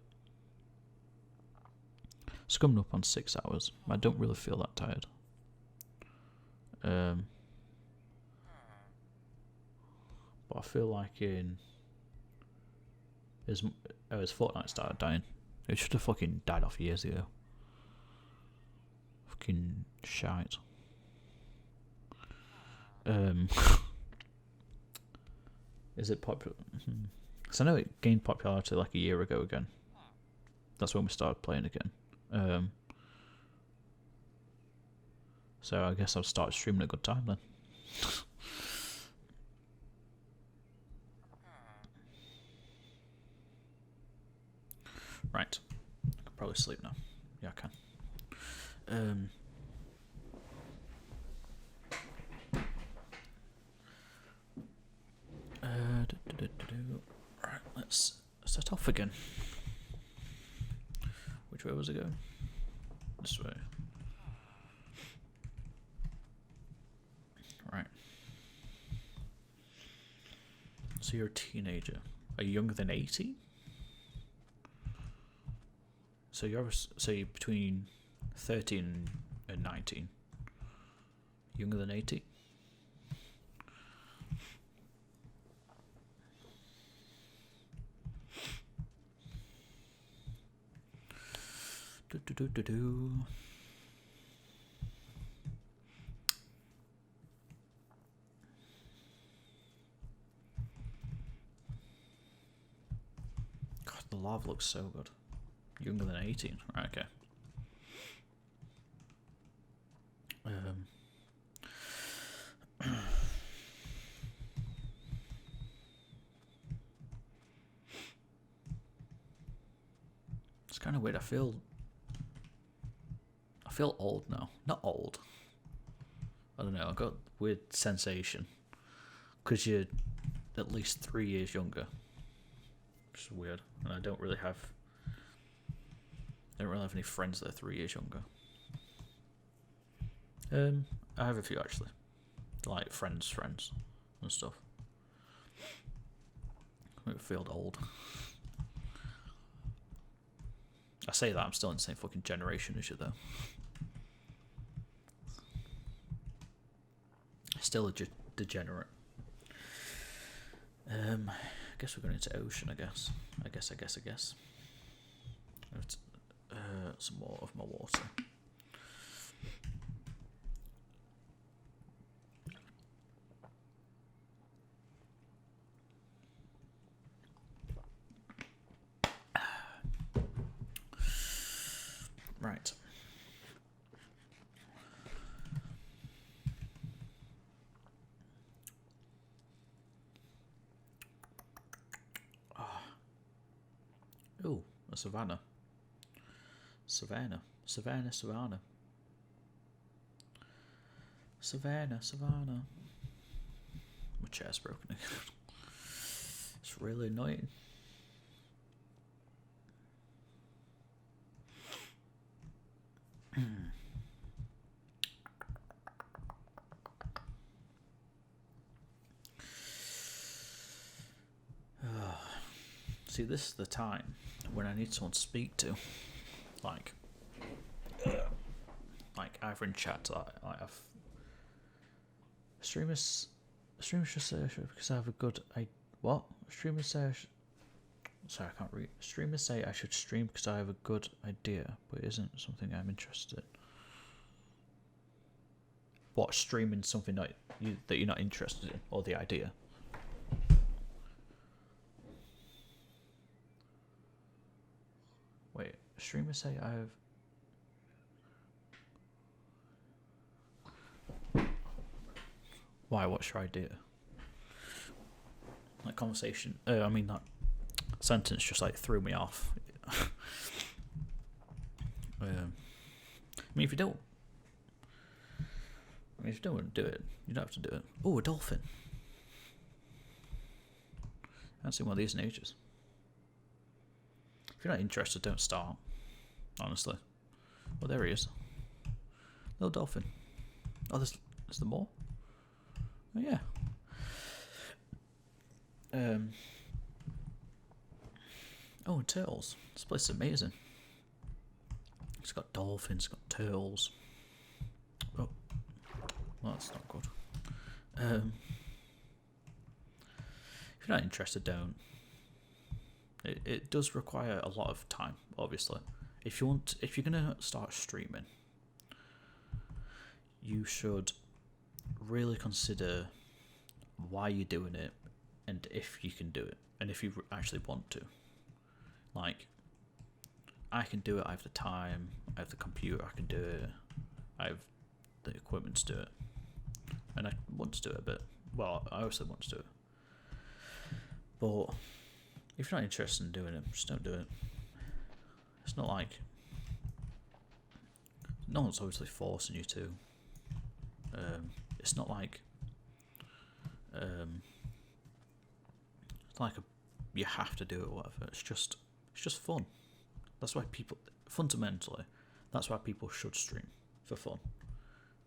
It's coming up on 6 hours. I don't really feel that tired. But I feel like as Fortnite started dying, it should have fucking died off years ago. Fucking shite. Is it popular? Because I know it gained popularity like a year ago again. That's when we started playing again. So I guess I'll start streaming at a good time then. Right. I can probably sleep now. Yeah, I can. Right, let's set off again. Which way was it going? This way. Right. So you're a teenager. Are you younger than 18? So you're between 13 and 19. Younger than 18? God, the lava looks so good. Younger than 18. Right, okay. It's kind of weird. I feel feel old now. Not old. I don't know. I got weird sensation because you're at least 3 years younger. Which is weird, and I don't really have any friends that are 3 years younger. I have a few actually, like friends and stuff. I feel old. I say that I'm still in the same fucking generation as you though. Still a degenerate. I guess we're going into ocean. I guess. Some more of my water. Right. Oh, a savannah. Savannah. My chair's broken again. It's really annoying. See, this is the time when I need someone to speak to, like either in chat. I have streamers should say because I have a good what streamers say. Sorry, I can't read. Streamers say I should stream because I have a good idea, but it isn't something I'm interested in. What, streaming something that you're not interested in, or the idea? Wait, streamers say I have. Why? What's your idea? That conversation. I mean that sentence just like threw me off. I mean, if you don't want to do it, you don't have to do it. Oh, a dolphin. I haven't seen one of these in ages. If you're not interested, don't start. Honestly. Well, there he is. Little dolphin. Oh, is there more? Oh, yeah. Oh, and turtles. This place is amazing. It's got dolphins, it's got turtles. Oh, well, that's not good. If you're not interested, don't. It does require a lot of time, obviously. If you're gonna start streaming, you should really consider why you're doing it and if you can do it and if you actually want to. Like, I can do it. I have the time. I have the computer. I can do it. I have the equipment to do it, and I want to do it a bit. Well, I also want to do it, but if you're not interested in doing it, just don't do it. It's not like no one's obviously forcing you to. It's not like you have to do it or whatever. It's just fun. That's why fundamentally, that's why people should stream, for fun.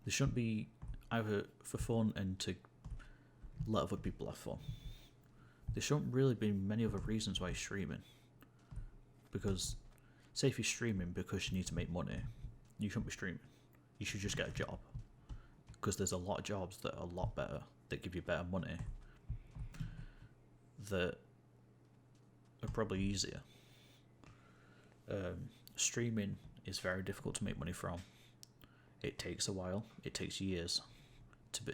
They shouldn't be either for fun and to let other people have fun. There shouldn't really be many other reasons why you're streaming. Because, say if you're streaming because you need to make money, you shouldn't be streaming. You should just get a job. Because there's a lot of jobs that are a lot better, that give you better money, that are probably easier. Streaming is very difficult to make money from. It takes a while. It takes years.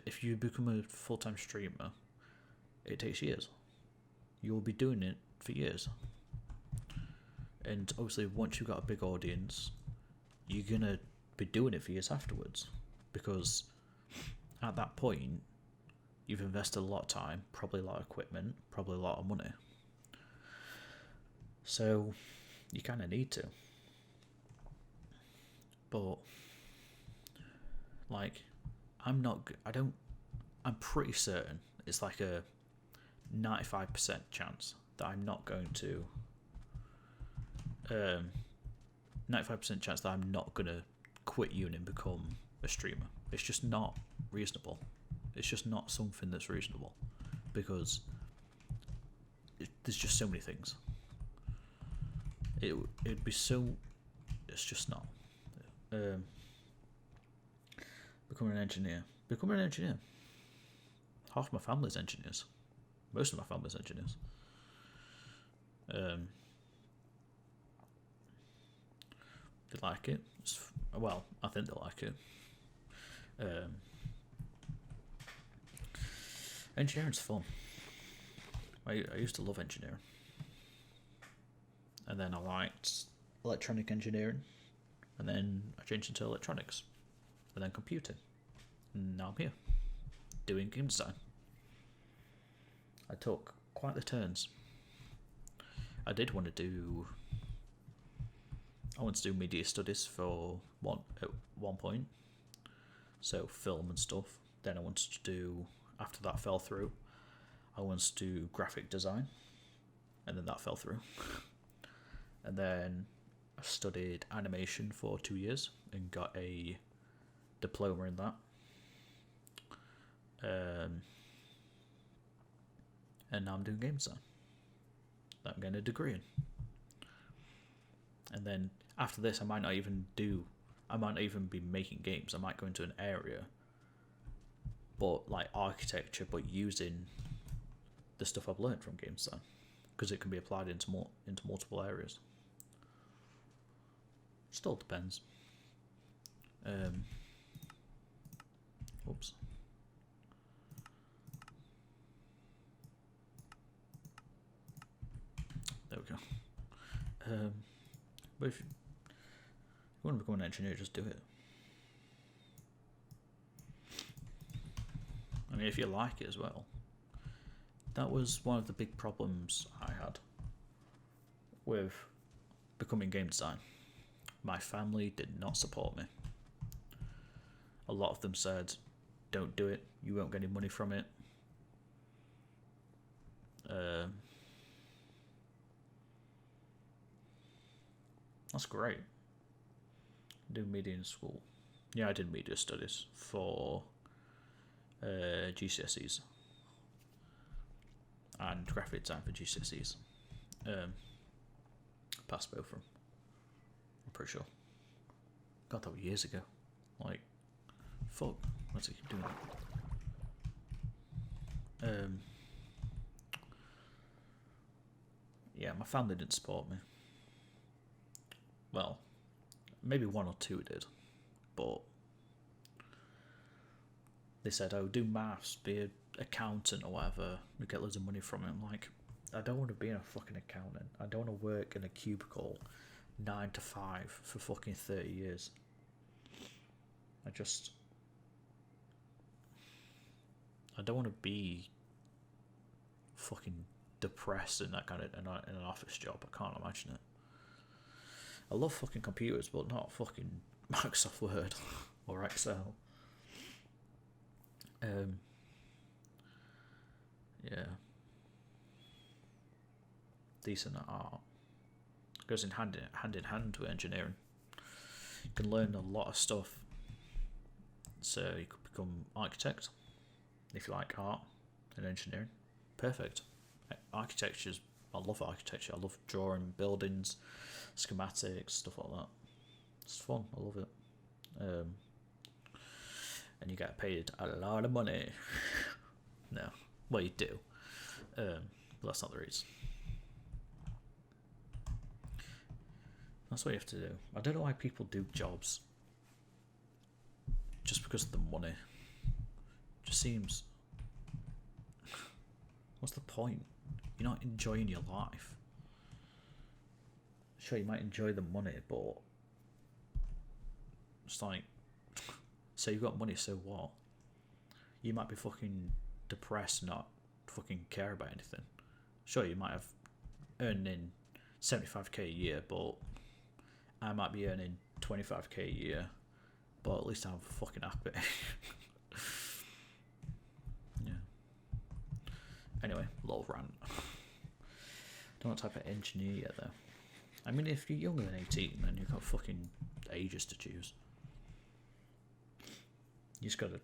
If you become a full-time streamer, it takes years. You will be doing it for years. And obviously, once you've got a big audience, you're going to be doing it for years afterwards. Because at that point, you've invested a lot of time, probably a lot of equipment, probably a lot of money. So, you kind of need to. But Like, I'm pretty certain it's like a 95% chance that I'm not going to 95% chance that I'm not gonna quit uni and become a streamer. It's just not reasonable. It's just not something that's reasonable, because there's just so many things. It'd be so. It's just not. Becoming an engineer. Half my family's engineers. Most of my family's engineers. They like it. Well, I think they like it. Engineering's fun. I used to love engineering. And then I liked electronic engineering. And then I changed into electronics. And then computing. And now I'm here, doing game design. I took quite the turns. I wanted to do media studies at one point. So film and stuff. Then I wanted to do, after that fell through, I wanted to do graphic design. And then that fell through. And then I studied animation for 2 years and got a diploma in that. And now I'm doing game design. That I'm getting a degree in. And then after this, I might not even be making games. I might go into an area, but like architecture, but using the stuff I've learned from game design, because it can be applied into multiple areas. Still depends. Oops. There we go. But if you want to become an engineer, just do it. I mean, if you like it as well. That was one of the big problems I had with becoming game design. My family did not support me. A lot of them said, don't do it, you won't get any money from it. That's great. Do media in school. Yeah, I did media studies for GCSEs and graphic design for GCSEs. Passed both of them. I'm pretty sure. God, that was years ago. Like, fuck. Why does it keep doing that? Yeah, my family didn't support me. Well, maybe one or two did, but they said, oh, do maths, be an accountant or whatever, we get loads of money from it. I'm like, I don't want to be a fucking accountant. I don't want to work in a cubicle 9 to 5 for fucking 30 years. I don't want to be fucking depressed in that kind of in an office job. I can't imagine it. I love fucking computers, but not fucking Microsoft Word or Excel. Yeah. Decent at art. Goes in hand in hand with engineering. You can learn a lot of stuff. So you could become architect if you like art and engineering. Perfect. Architecture's, I love architecture. I love drawing buildings, schematics, stuff like that. It's fun. I love it. And you get paid a lot of money. No. Well, you do. But that's not the reason. That's what you have to do. I don't know why people do jobs just because of the money. Just seems... What's the point? You're not enjoying your life. Sure, you might enjoy the money, but it's like, so you've got money, so what? You might be fucking depressed, not fucking care about anything. Sure, you might have earning 75k a year, but I might be earning 25k a year but at least I'm fucking happy. Yeah. Anyway, little rant. Don't know what type of engineer yet though. I mean, if you're younger than 18, then you've got fucking ages to choose. You just gotta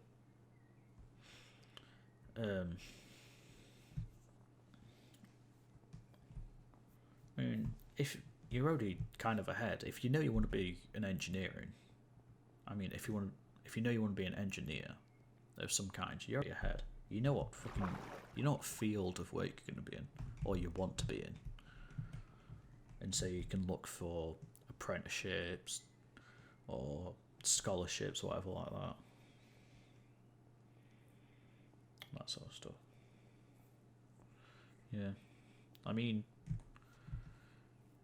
I mean, if you're already kind of ahead, if you know you want to be an engineering, I mean, if you know you want to be an engineer of some kind, you're already ahead. You know what field of work you're going to be in, or you want to be in, and so you can look for apprenticeships or scholarships, whatever like that. That sort of stuff. Yeah, I mean,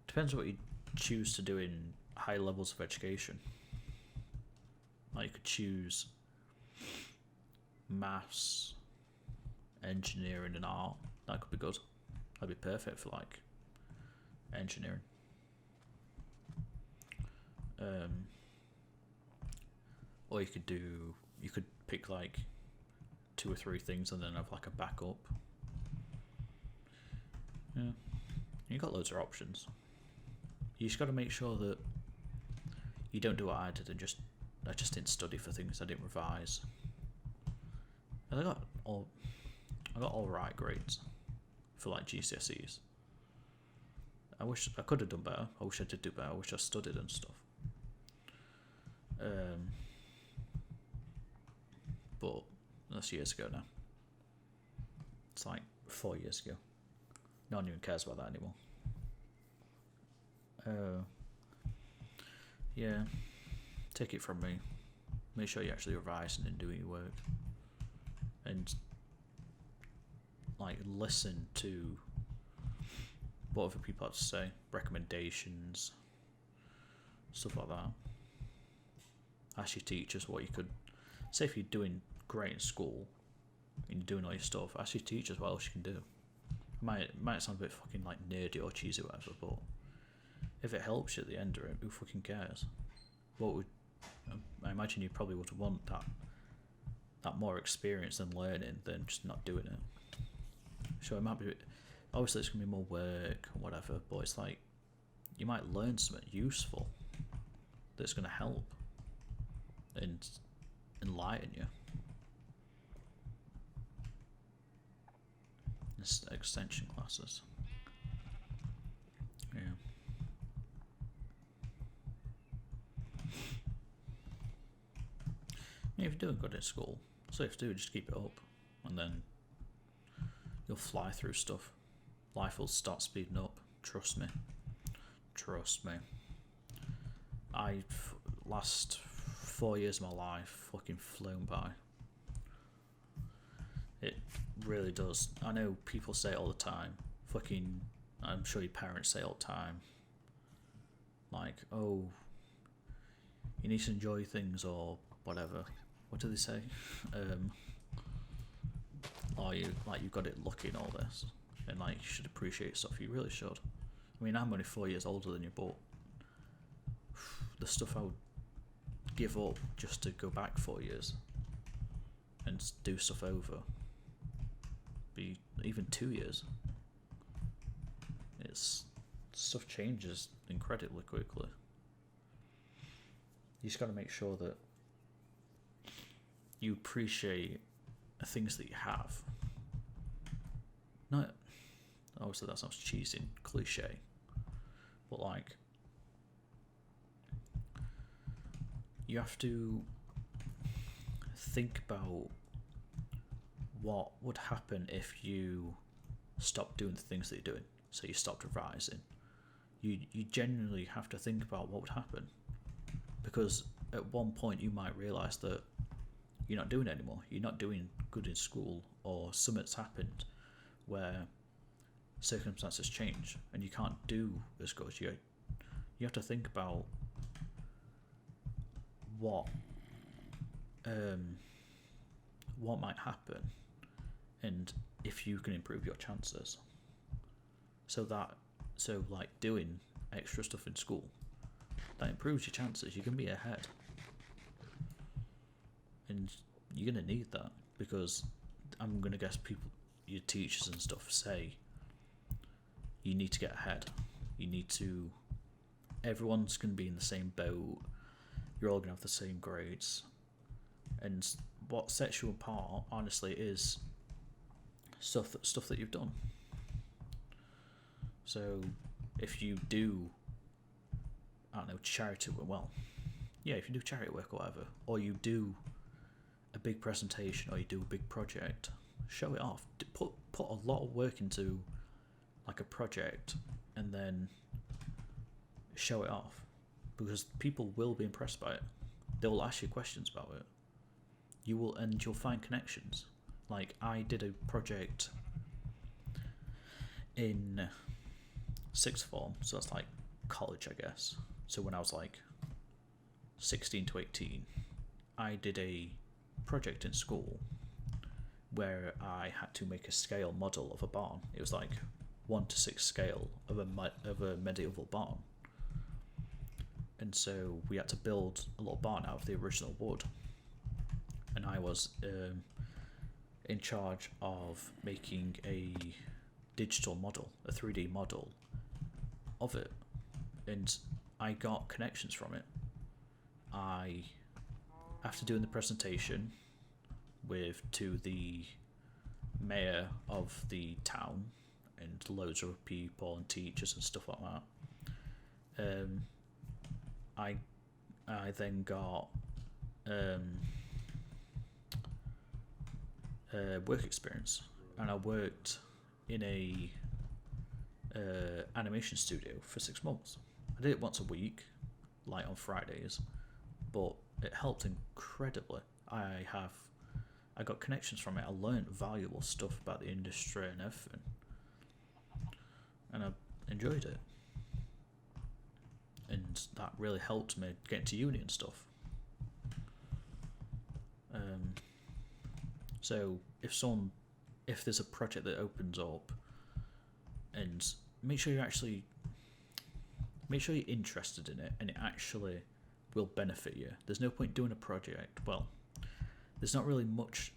depends what you choose to do in high levels of education. Like, you could choose maths, engineering, and art. That could be good. That'd be perfect for like engineering. Or you could pick like 2 or 3 things and then have like a backup. Yeah, you got loads of options. You just got to make sure that you don't do what I did and I just didn't study for things. I didn't revise. And I got all right grades for like GCSEs. I wish I could have done better. I wish I did do better. I wish I studied and stuff. But that's years ago now. It's like 4 years ago. No one even cares about that anymore. Yeah. Take it from me. Make sure you're actually revising and doing your work. And like listen to what other people have to say, recommendations, stuff like that. Ask your teachers what you could say. If you're doing great in school and you're doing all your stuff, ask your teachers what else you can do. It might sound a bit fucking like nerdy or cheesy or whatever, but if it helps you at the end of it, who fucking cares? I imagine you probably would want that more experience and learning than just not doing it. So it might be, obviously it's going to be more work or whatever, but it's like you might learn something useful that's going to help and enlighten you. It's extension classes. Yeah. Yeah, if you're doing good in school, so if you do, just keep it up, and then you'll fly through stuff. Life will start speeding up. Trust me. Last 4 years of my life fucking flown by. It really does. I know people say it all the time. I'm sure your parents say it all the time. Like, oh, you need to enjoy things or whatever. What do they say? You've got it lucky and all this, and like you should appreciate stuff. You really should. I mean, I'm only 4 years older than you, but the stuff I would give up just to go back 4 years and do stuff over. Be even 2 years. Stuff changes incredibly quickly. You just got to make sure that you appreciate the things that you have. Not, obviously that sounds cheesy and cliche, but like, you have to think about what would happen if you stopped doing the things that you're doing. So you stopped revising. You genuinely have to think about what would happen, because at one point you might realise that you're not doing it anymore. You're not doing good in school, or something's happened where circumstances change and you can't do as good. You have to think about what might happen and if you can improve your chances. So like doing extra stuff in school, that improves your chances. You can be ahead. and you're gonna need that, because I'm gonna guess your teachers and stuff say you need to get ahead. You need to. Everyone's gonna be in the same boat. You're all gonna have the same grades, and what sets you apart, honestly, is stuff that you've done. So if you do, I don't know, charity work, well, yeah, if you do charity work or whatever, or you do a big presentation, or you do a big project, show it off. Put a lot of work into like a project, and then show it off, because people will be impressed by it. They will ask you questions about it. You'll find connections. Like, I did a project in sixth form, so that's like college, I guess. So when I was like 16 to 18, I did a project in school where I had to make a scale model of a barn. It was like 1:6 scale of a medieval barn, and so we had to build a little barn out of the original wood. And I was in charge of making a digital model, a 3D model of it, and I got connections from it. After doing the presentation to the mayor of the town and loads of people and teachers and stuff like that, I then got work experience, and I worked in a animation studio for 6 months. I did it once a week, like on Fridays, but it helped incredibly. I got connections from it. I learned valuable stuff about the industry and everything, and I enjoyed it, and that really helped me get into uni and stuff. So if there's a project that opens up, and make sure you're interested in it and it actually will benefit you. There's no point doing a project. Well, there's not really much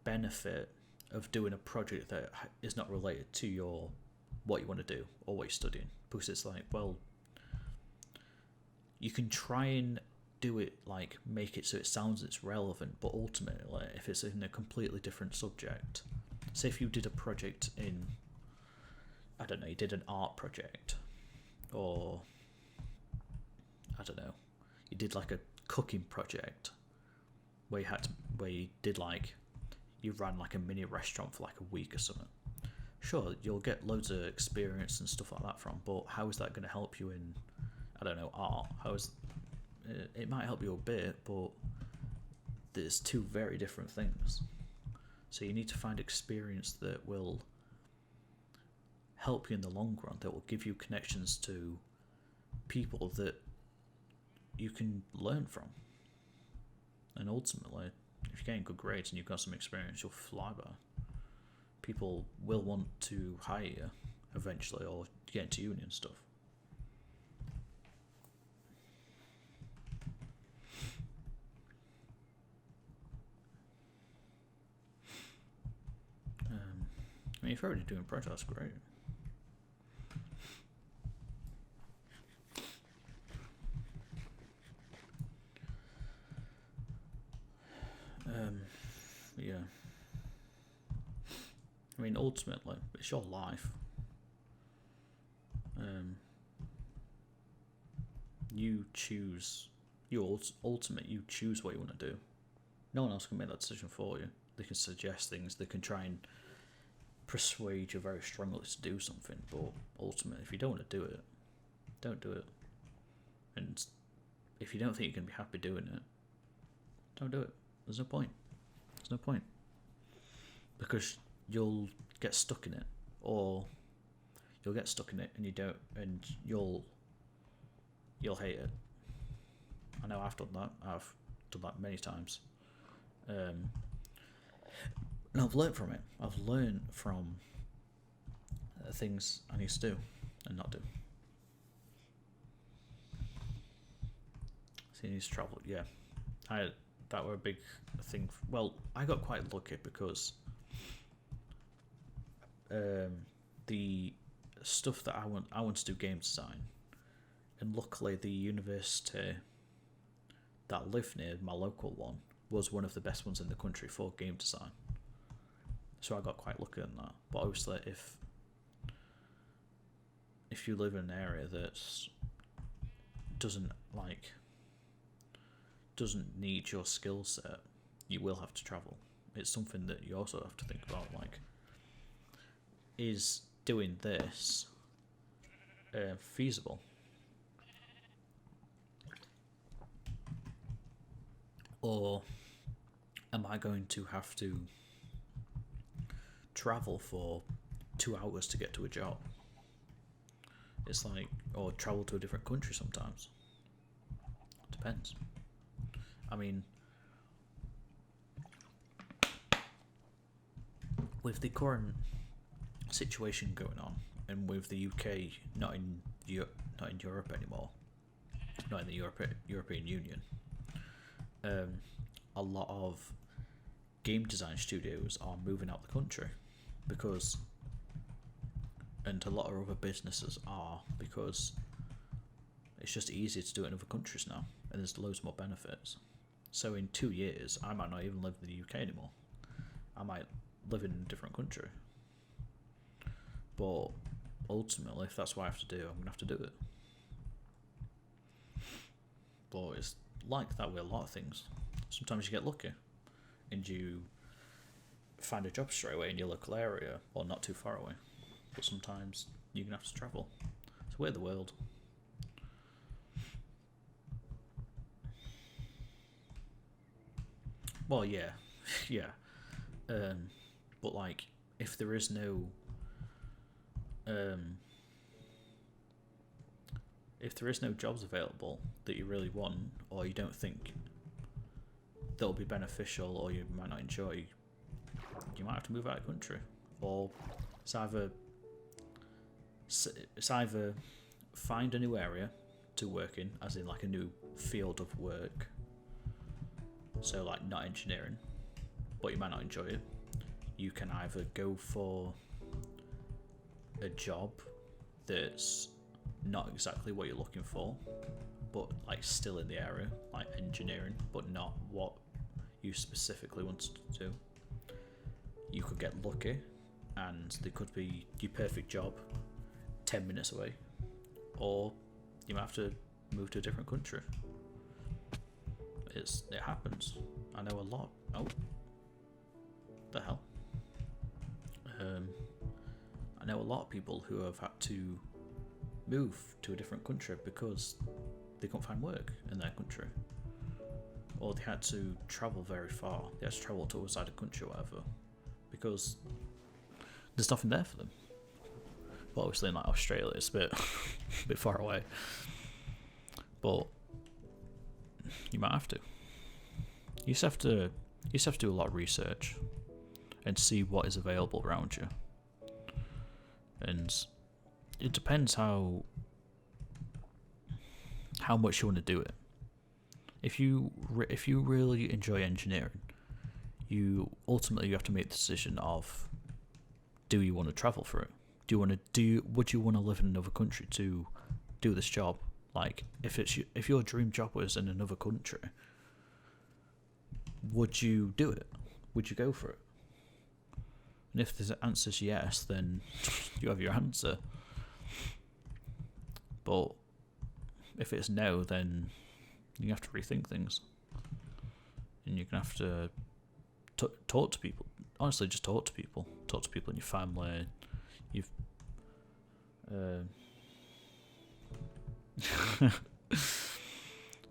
benefit of doing a project that is not related to what you want to do or what you're studying, because it's like, well, you can try and do it, like make it so it sounds it's relevant, but ultimately, like, if it's in a completely different subject, say if you did a project in, I don't know, you did an art project, or I don't know, you did like a cooking project where you ran like a mini restaurant for like a week or something. Sure, you'll get loads of experience and stuff like that from, but how is that going to help you in, I don't know, art? It might help you a bit, but there's two very different things. So you need to find experience that will help you in the long run, that will give you connections to people that you can learn from. And ultimately, if you're getting good grades and you've got some experience, you'll fly by. People will want to hire you eventually, or get into uni and stuff. I mean, if you're already doing projects, that's great. Yeah. I mean, ultimately, it's your life. You choose. You choose what you want to do. No one else can make that decision for you. They can suggest things. They can try and persuade you very strongly to do something, but ultimately, if you don't want to do it, don't do it. And if you don't think you can be happy doing it, don't do it. There's no point. Because you'll get stuck in it, or you'll get stuck in it and you'll hate it. I know I've done that. I've done that many times. And I've learned from it. I've learned from things I need to do and not do. So you need to travel. Yeah, that were a big thing. Well, I got quite lucky because the stuff that I want to do game design, and luckily the university that I live near, my local one, was one of the best ones in the country for game design. So I got quite lucky on that. But obviously, if you live in an area that doesn't need your skill set, you will have to travel. It's something that you also have to think about. Like, is doing this feasible? Or am I going to have to travel for 2 hours to get to a job? It's like, or travel to a different country sometimes. Depends. I mean, with the current situation going on, and with the UK not in Europe anymore, not in the European Union, a lot of game design studios are moving out the country and a lot of other businesses are, because it's just easier to do it in other countries now, and there's loads more benefits. So in 2 years, I might not even live in the UK anymore. I might live in a different country. But ultimately, if that's what I have to do, I'm going to have to do it. But it's like that with a lot of things. Sometimes you get lucky and you find a job straight away in your local area or not too far away. But sometimes you're going to have to travel. It's a way of the world. Well, yeah. Yeah. But like, if there is no jobs available that you really want, or you don't think they'll be beneficial, or you might not enjoy, you might have to move out of the country. Or it's either find a new area to work in, as in like a new field of work, so like not engineering, but you might not enjoy it. You can either go for a job that's not exactly what you're looking for, but like still in the area, like engineering, but not what you specifically wanted to do. You could get lucky and there could be your perfect job 10 minutes away, or you might have to move to a different country. It happens. I know a lot. Oh, the hell. I know a lot of people who have had to move to a different country because they couldn't find work in their country, or they had to travel very far. They had to travel to outside the country or whatever, because there's nothing there for them. But obviously in like Australia it's a bit a bit far away, but you might have to. You just have to do a lot of research and see what is available around you. And it depends how much you want to do it. If you really enjoy engineering, you have to make the decision of, do you want to travel for it? Would you want to live in another country to do this job? Like, if your dream job was in another country, would you do it? Would you go for it? And if the answer's yes, then you have your answer. But if it's no, then you have to rethink things. And you're going to have to talk to people. Honestly, just talk to people. Talk to people in your family.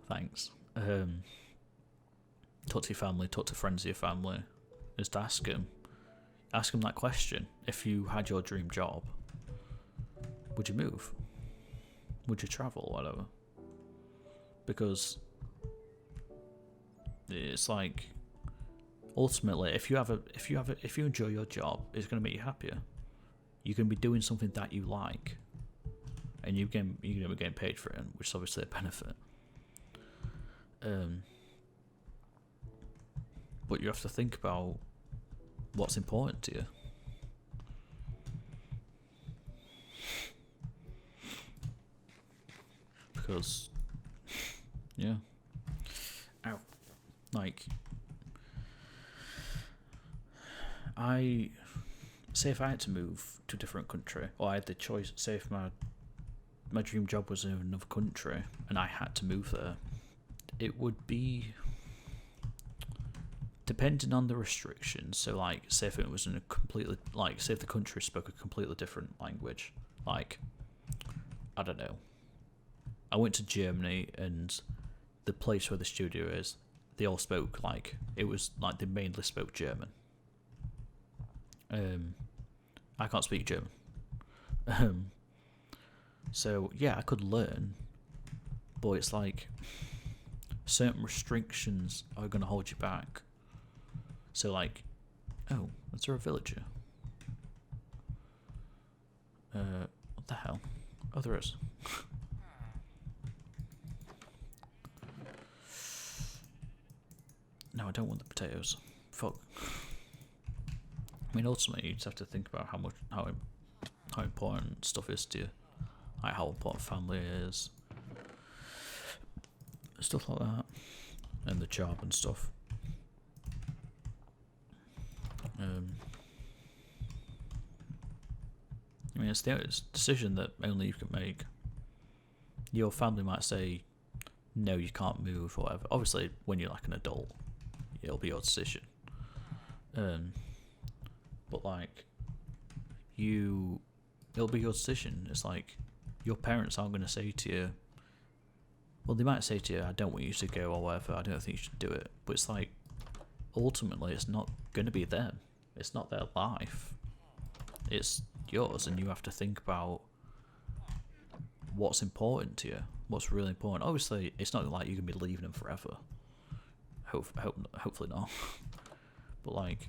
Thanks. Talk to your family, talk to friends of your family. Just ask them that question. If you had your dream job, would you move? Would you travel, whatever? Because it's like, ultimately, if you enjoy your job, it's going to make you happier. You can be doing something that you like, and you're going to be getting paid for it, which is obviously a benefit. But you have to think about what's important to you. Because, yeah. Ow. Like, say if I had to move to a different country, or I had the choice, say if my dream job was in another country and I had to move there, it would be depending on the restrictions. So like, say if it was in a completely, like, say if the country spoke a completely different language, like, I don't know, I went to Germany and the place where the studio is, they all spoke, like, it was like they mainly spoke German. I can't speak German. So yeah, I could learn, but it's like certain restrictions are going to hold you back. So like, oh, is there a villager? What the hell? Oh, there is. No, I don't want the potatoes. Fuck. I mean, ultimately, you just have to think about how important stuff is to you, like how important family is, stuff like that, and the job and stuff. I mean, it's a decision that only you can make. Your family might say, no, you can't move, or whatever. Obviously, when you're like an adult, it'll be your decision. But like, it'll be your decision. It's like, your parents aren't going to say to you, well, they might say to you, I don't want you to go, or whatever, I don't think you should do it. But it's like, ultimately, it's not going to be them. It's not their life. It's yours, and you have to think about what's important to you, what's really important. Obviously, it's not like you're going to be leaving them forever. Hopefully not. But like,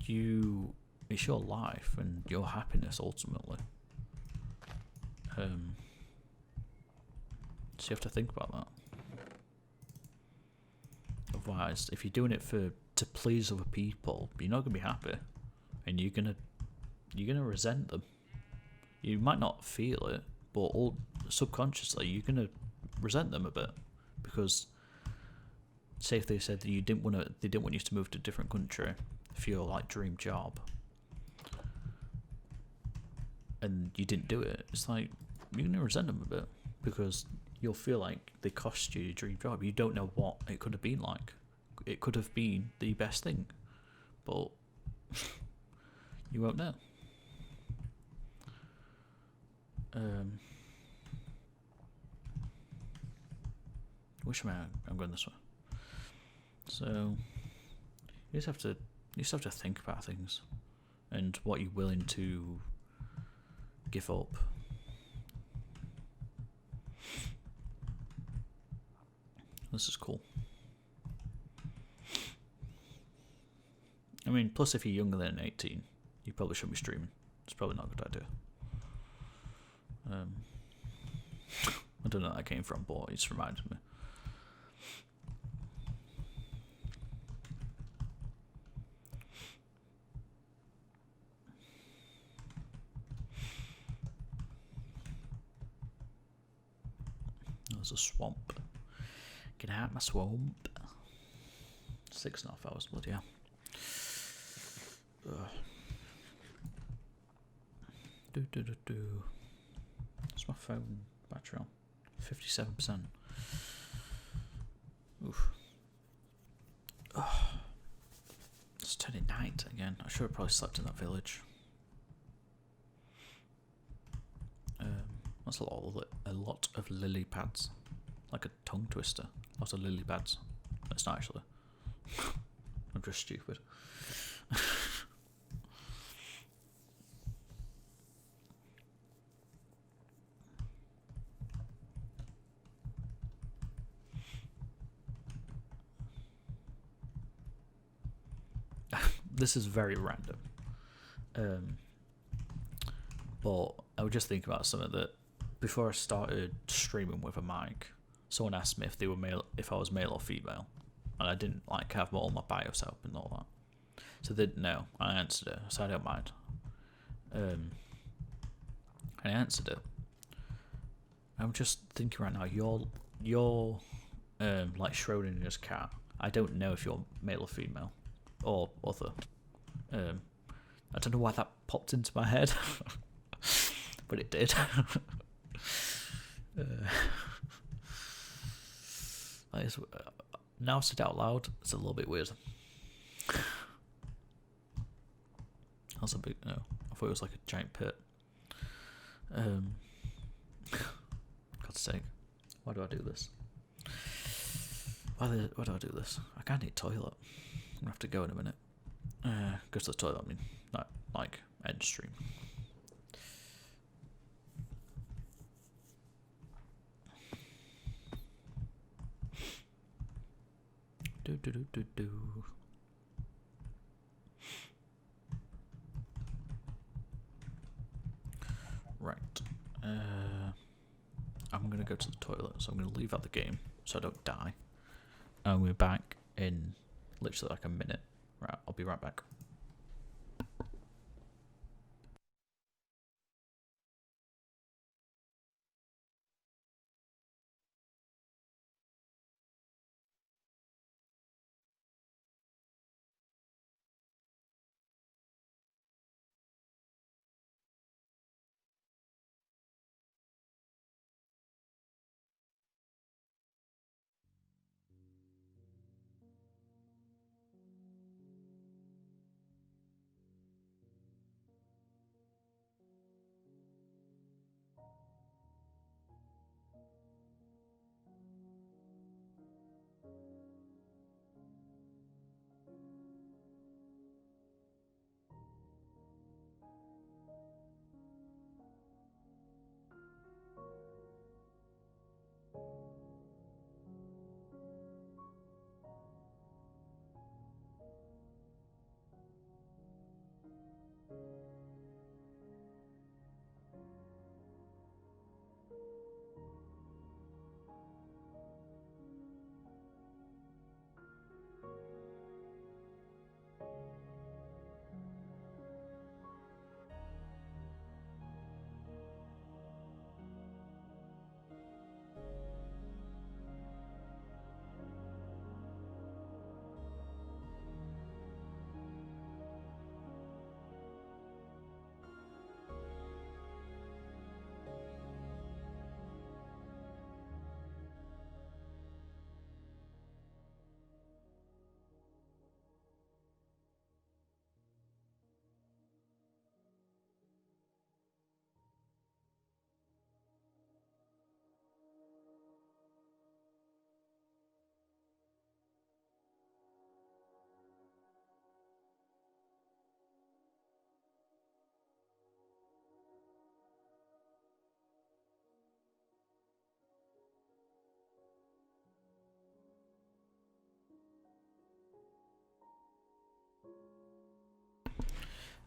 it's your life and your happiness ultimately. So you have to think about that. Otherwise, if you're doing it to please other people, you're not gonna be happy, and you're gonna resent them. You might not feel it, but subconsciously you're gonna resent them a bit, because say if they said that they didn't want you to move to a different country for your like dream job, and you didn't do it, it's like you're gonna resent them a bit, because you'll feel like they cost you your dream job. You don't know what it could have been like. It could have been the best thing, but you won't know. Which way I'm going this way. So you just have to think about things and what you're willing to give up. This is cool. I mean, plus if you're younger than 18, you probably shouldn't be streaming. It's probably not a good idea. I don't know where that came from, but it just reminded me. There's a swamp. Get out my swamp. 6.5 hours, bloody hell. What's my phone battery on? 57%. Oof. It's turning night again. I should have probably slept in that village. That's a lot of lily pads. Like a tongue twister. Lots of lily pads. It's not actually. I'm just stupid. This is very random. But I was just thinking about something that before I started streaming with a mic, someone asked me if I was male or female. and I didn't like have all my BIOS up and all that. So they didn't know. I answered it, so I don't mind. And I answered it. I'm just thinking right now, you're like Schrodinger's cat. I don't know if you're male or female or other. I don't know why that popped into my head, but it did. Now I said it out loud, it's a little bit weird. That's a big no. I thought it was like a giant pit. God's sake, why do I do this? Why do I do this? I can't need toilet. I'm gonna have to go in a minute. Go to the toilet. I mean, not like end stream. Do. Right. I'm gonna go to the toilet, so I'm gonna leave out the game so I don't die. And we're back in literally like a minute. Right, I'll be right back.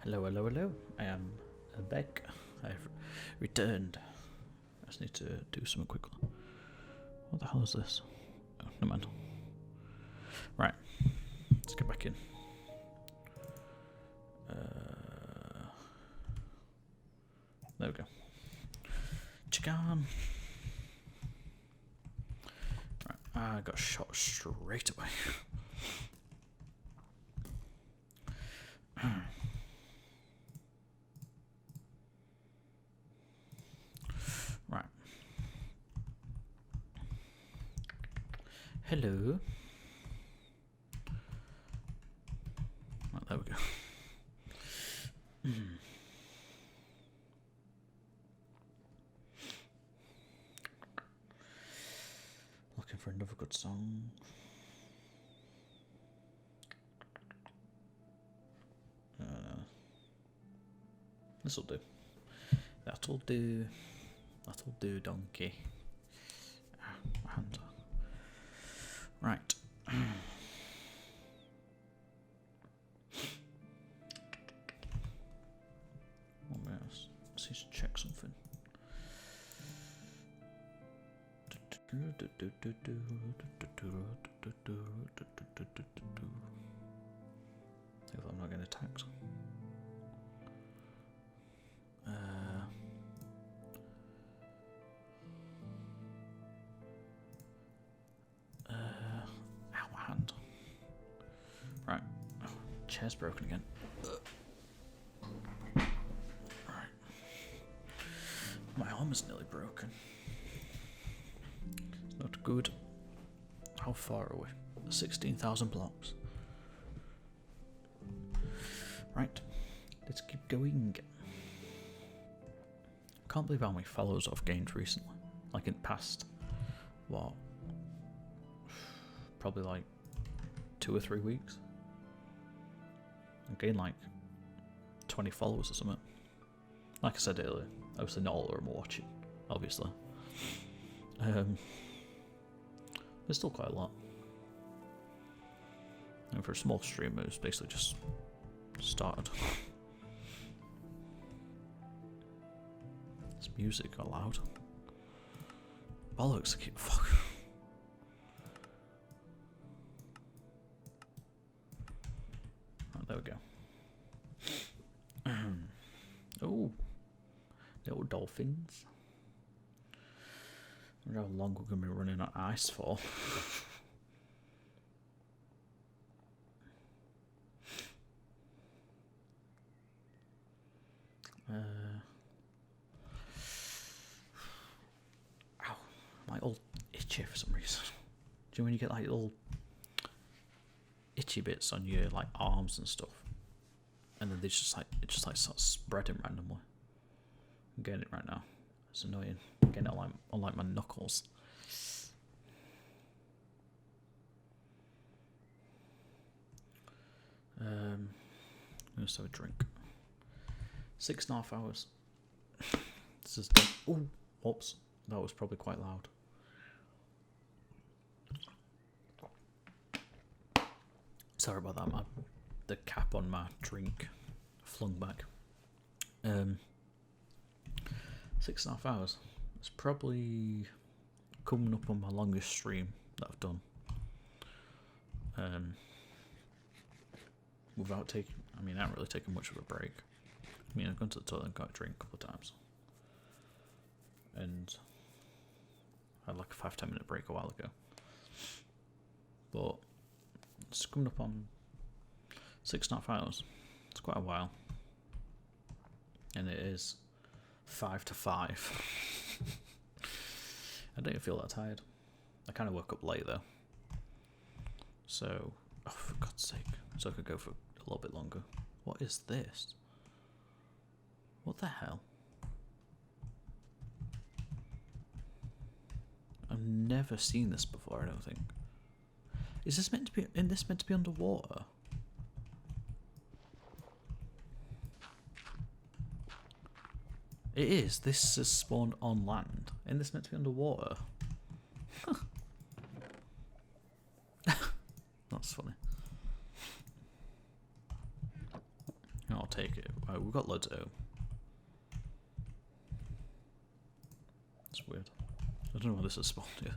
Hello. I am back. I've returned. I just need to do something quickly. What the hell is this? Oh, never mind. Right, let's get back in. There we go. Chicken. Right, I got shot straight away. Right. Hello. Right, there we go. Looking for another good song. This'll do. That'll do. That'll do, donkey. My hands are. Right. Let's just check something. chair's broken again. Right. My arm is nearly broken. It's not good. How far are we? 16,000 blocks. Right. Let's keep going. Can't believe how many followers I've gained recently. Like in past, what? Probably like 2 or 3 weeks. I've gained like 20 followers or something. Like I said earlier, obviously not all of them are watching, obviously. There's still quite a lot. And for a small streamer, it's basically just started. This music got loud. Bollocks, fuck. Right, there we go. Oh, little dolphins. I wonder how long we're going to be running on ice for. Ow, my all itchy for some reason. Do you know when you get like little itchy bits on your like arms and stuff, and then they just like it just like starts spreading randomly? I'm getting it right now. It's annoying. I'm getting it on like my knuckles. Let's have a drink. 6.5 hours. This is done. Oh, whoops. That was probably quite loud. Sorry about that, man. The cap on my drink flung back. 6.5 hours. It's probably coming up on my longest stream that I've done. Without taking, I mean, I haven't really taken much of a break. I mean, I've gone to the toilet and got a drink a couple of times. And I had like a 5-10 minute break a while ago. But it's coming up on 6.5 hours. It's quite a while. And it is 5 to 5. I don't even feel that tired. I kind of woke up late though. So, oh, for God's sake. So I could go for a little bit longer. What is this? What the hell? I've never seen this before, I don't think. Is this meant to be underwater? It is. This is spawned on land. Isn't this meant to be underwater? That's funny. I'll take it. Right, we've got loads of O. It's weird. I don't know why this is spawned here.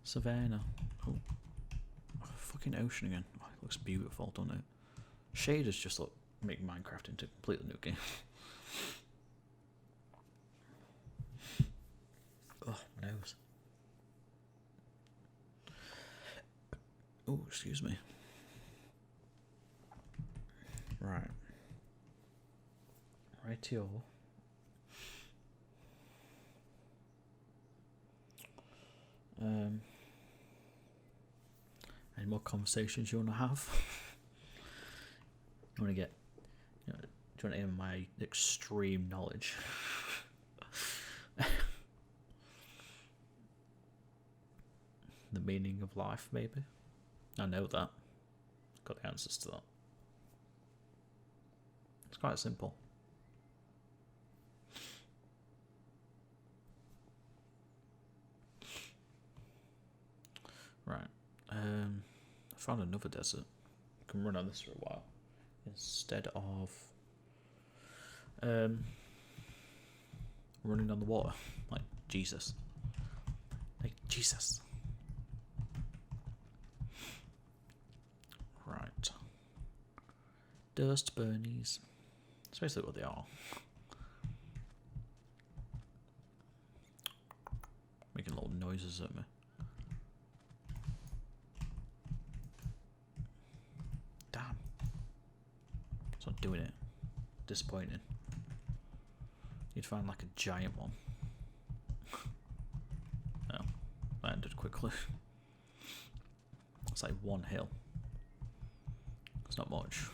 Savannah. Oh. Fucking ocean again. Oh, it looks beautiful, doesn't it? Shaders just look make Minecraft into a completely new game. Oh, my nose. Oh, excuse me. Right. Rightio. Any more conversations you want to have? You want to get, do you want to hear my extreme knowledge? The meaning of life, maybe? I know that. Got the answers to that. It's quite simple. Right. I found another desert. I can run on this for a while. Instead of running on the water. Like Jesus. Like Jesus. Right. Dust bunnies. That's basically what they are. Making little noises at me. doing it. Disappointing. You'd find like a giant one. Oh, that ended quickly. It's like one hill. It's not much.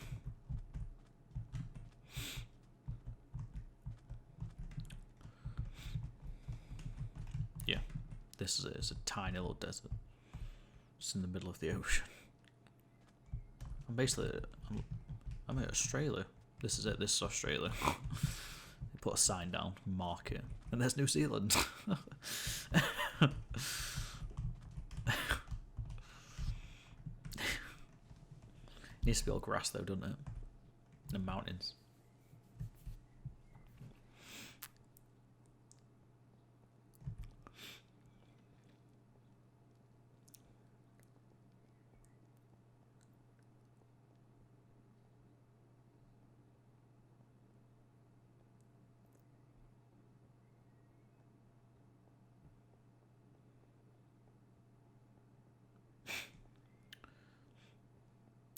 Yeah, this is it. It's a tiny little desert. It's in the middle of the ocean. I'm basically, I'm in Australia. This is it. This is Australia. They put a sign down, mark it, and there's New Zealand. It needs to be all grass though, doesn't it? And mountains.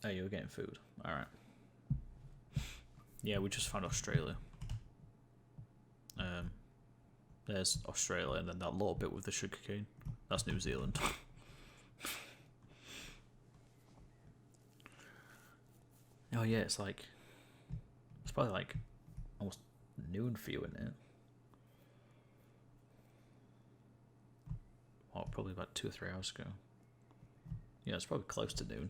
Oh, you were getting food. Alright. Yeah, we just found Australia. There's Australia, and then that little bit with the sugarcane. That's New Zealand. Oh yeah, it's probably like almost noon for you, isn't it? Oh, probably about 2 or 3 hours ago. Yeah, it's probably close to noon.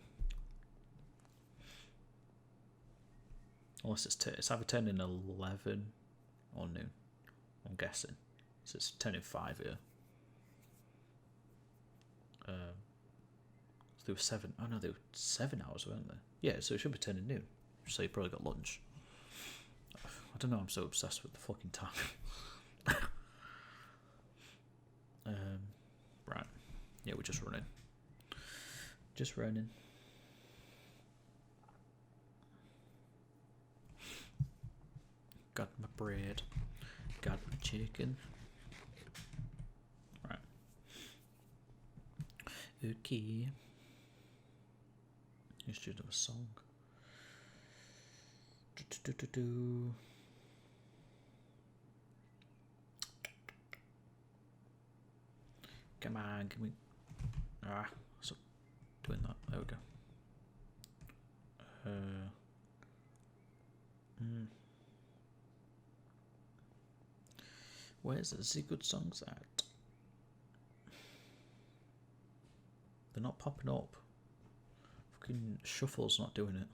Unless it's either turning 11 or noon, I'm guessing. So it's turning 5 here. So they were 7. Oh no, they were 7 hours, weren't they? Yeah, so it should be turning noon. So you probably got lunch. I don't know. I'm so obsessed with the fucking time. Right. Yeah, we're just running. Just running. Got my bread. Got my chicken. Right. Okay. You should have a song. Come on, give me. So doing that. There we go. Where's the good songs at? They're not popping up. Fucking shuffle's not doing it.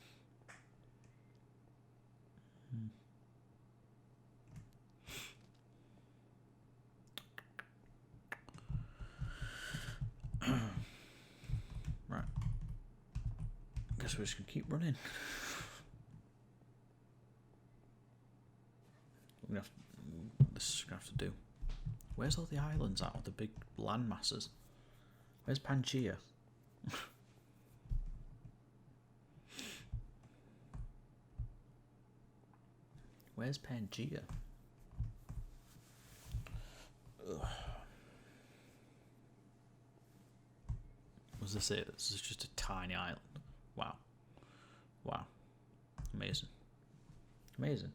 Right. Guess we're just gonna keep running. This is gonna have to do. Where's all the islands at? All the big land masses? Where's Pangaea? Where's Pangaea? Ugh. Was this it? This is just a tiny island. Wow. Wow. Amazing. Amazing.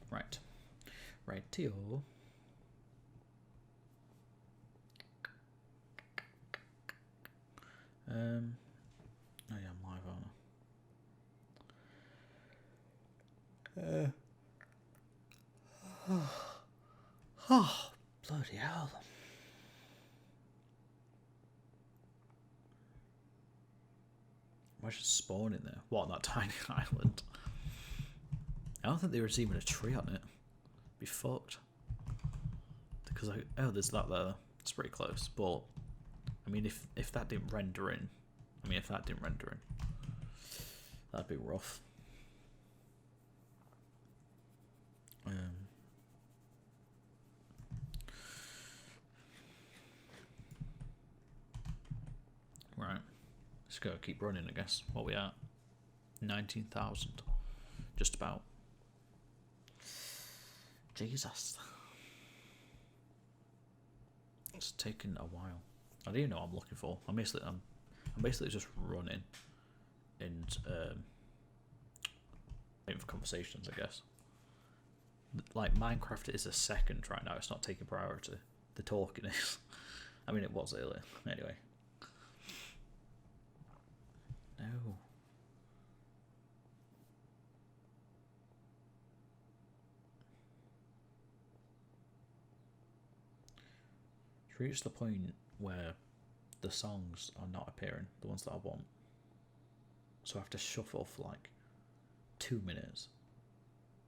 Right. Right-tio. Oh yeah, I'm live, aren't I? Oh, bloody hell. Why should spawn in there? What, that tiny island? I don't think there was even a tree on it. Be fucked. Because there's that there. It's pretty close, but I mean, if that didn't render in, that'd be rough. Right. Let's go keep running, I guess. What are we at? 19,000. Just about. Jesus. It's taken a while. I don't even know what I'm looking for. I'm basically just running and waiting for conversations, I guess. Like, Minecraft is a second right now. It's not taking priority. The talking is. I mean, it was earlier. Anyway. No. It's reached the point where the songs are not appearing, the ones that I want. So I have to shuffle for like 2 minutes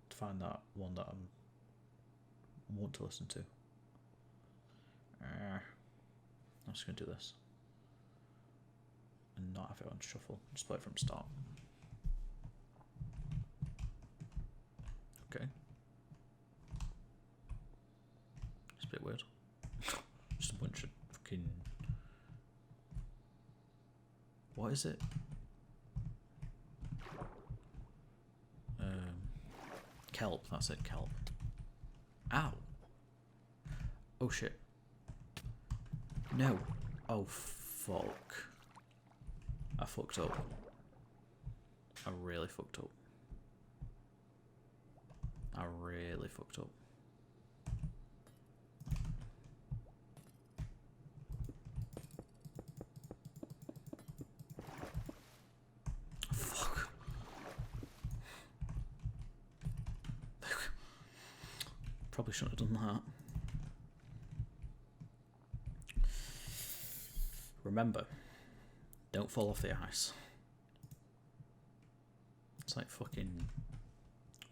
to find that one that I want to listen to. I'm just going to do this. And not have it on shuffle. Just play it from start. Okay. It's a bit weird. Just a bunch of fucking... What is it? Kelp, that's it, kelp. Ow! Oh shit. No. Oh fuck. I fucked up. I really fucked up. I really fucked up. Fuck. Probably shouldn't have done that. Remember, don't fall off the ice. It's like fucking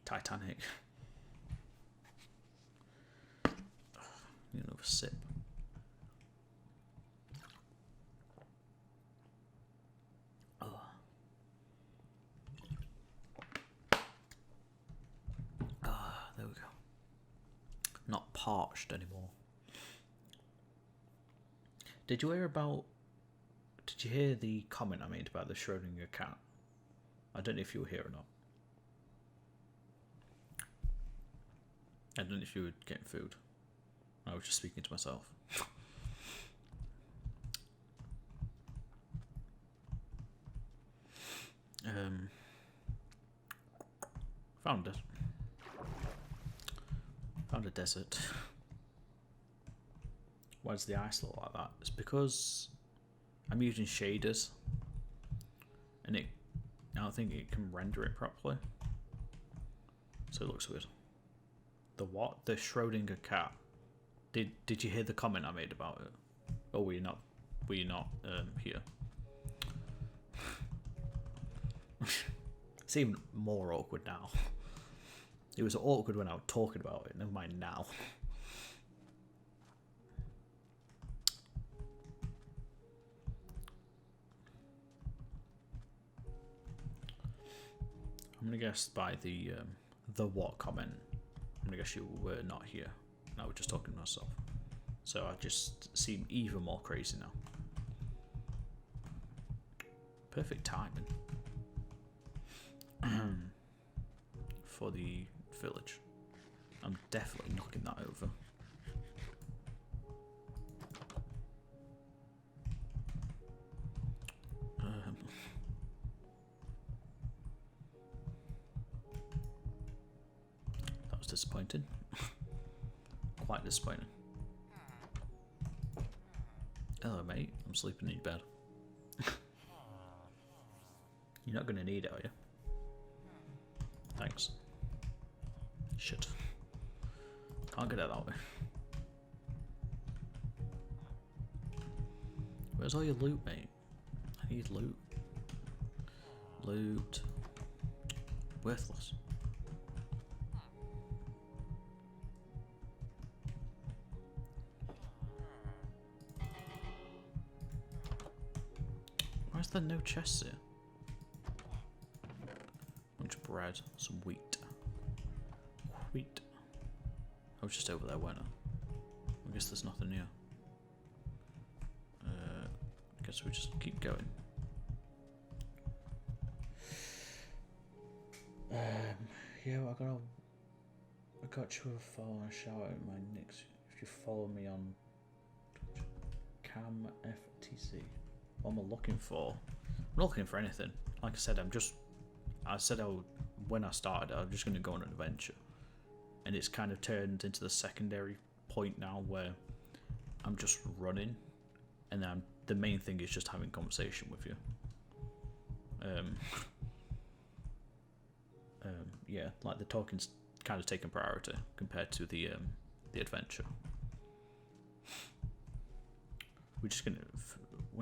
Titanic. Need another sip. There we go. Not parched anymore. Did you hear the comment I made about the Schrodinger cat? I don't know if you were here or not. I don't know if you were getting food. I was just speaking to myself. Found it. Found a desert. Why does the ice look like that? It's because I'm using shaders, and I don't think it can render it properly, so it looks weird. The what? The Schrodinger cat. Did you hear the comment I made about it? Or were you not here? It's even more awkward now. It was awkward when I was talking about it. Never mind now. I'm gonna guess by the what comment. I'm gonna guess you were not here. I was just talking to myself. So I just seem even more crazy now. Perfect timing for the village. I'm definitely knocking that over. That was disappointing. Quite disappointing. Hello, mate. I'm sleeping in your bed. You're not going to need it, are you? Thanks. Shit. Can't get it that way. Where's all your loot, mate? I need loot. Loot. Worthless. Why is there no chests here? Bunch of bread, some wheat. Wheat. I was just over there, weren't I? I guess there's nothing here. I guess we just keep going. Yeah, I got you a follow and shout out my nicks if you follow me on Cam FTC. What am I looking for? I'm not looking for anything. Like I said, when I started, I was just going to go on an adventure. And it's kind of turned into the secondary point now where I'm just running. And then the main thing is just having conversation with you. Yeah, like the talking's kind of taking priority compared to the adventure.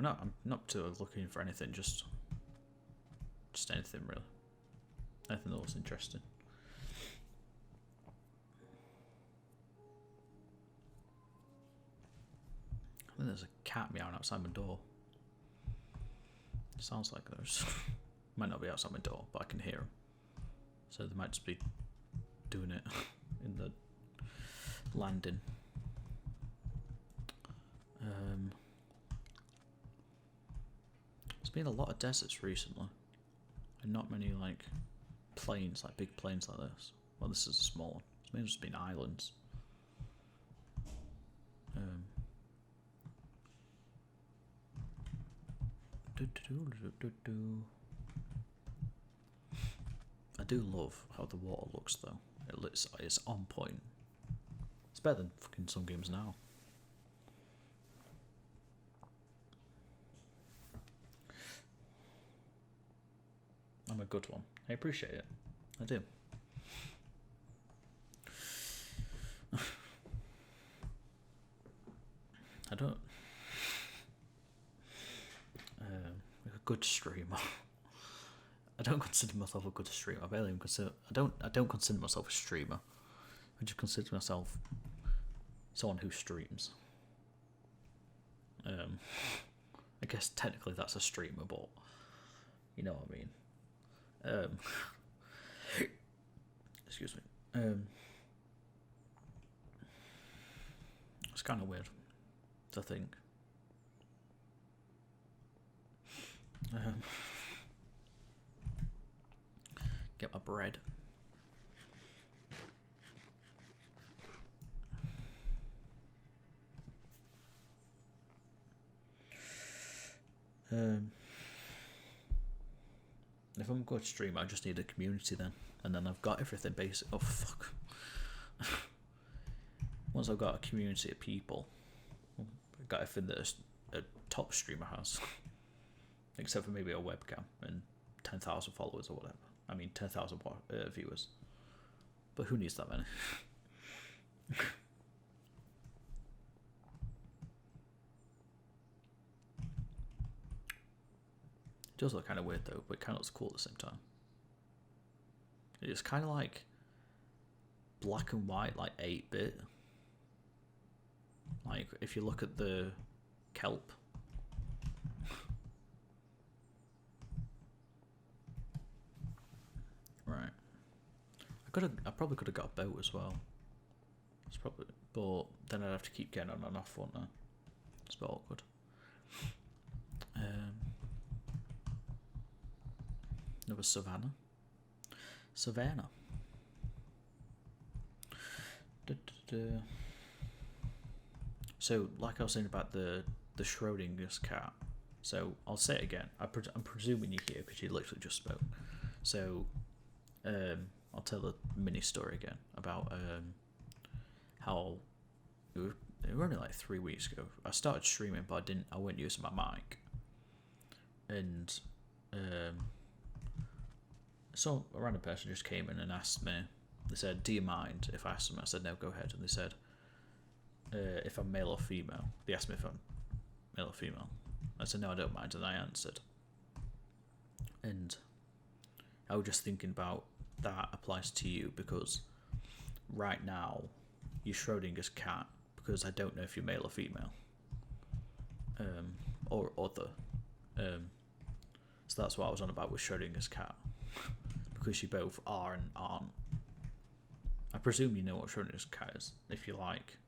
I'm not to looking for anything, just anything really. Anything that was interesting. I think there's a cat meowing outside my door. Sounds like there's might not be outside my door, but I can hear him. So they might just be doing it in the landing. There's been a lot of deserts recently, and not many like plains, like big plains like this. Well, this is a small one. It's mainly just been islands. I do love how the water looks though. It's on point. It's better than fucking some games now. I'm a good one. I appreciate it. I do. I don't. A good streamer. I don't consider myself a good streamer. I barely even consider. I don't consider myself a streamer. I just consider myself someone who streams. I guess technically that's a streamer, but you know what I mean. Excuse me. It's kind of weird to think. Get my bread. If I'm a good streamer, I just need a community then, and then I've got everything basic. Oh fuck! Once I've got a community of people, I've got everything that a top streamer has, except for maybe a webcam and 10,000 followers or whatever. I mean 10,000 viewers, but who needs that many? It does look kind of weird though, but it kind of looks cool at the same time. It's kind of like black and white, like 8-bit. Like if you look at the kelp. Right. I probably could have got a boat as well. It's probably, but then I'd have to keep getting on and off, wouldn't I? It's a bit awkward. Another savannah. Savannah. So, like I was saying about the Schrodinger's cat. So I'll say it again. I'm presuming you hear because you literally just spoke. So, I'll tell the mini story again about how it was only like 3 weeks ago. I started streaming, but I wasn't using my mic, and so a random person just came in and asked me. They said, "Do you mind if I ask them?" I said, "No, go ahead." And they said, "If I'm male or female." They asked me if I'm male or female. I said, "No, I don't mind," and I answered. And I was just thinking about that applies to you because right now you're Schrodinger's cat because I don't know if you're male or female, or other. So that's what I was on about with Schrodinger's cat. Because you both are and aren't. I presume you know what Schrodinger's cat is. If you like,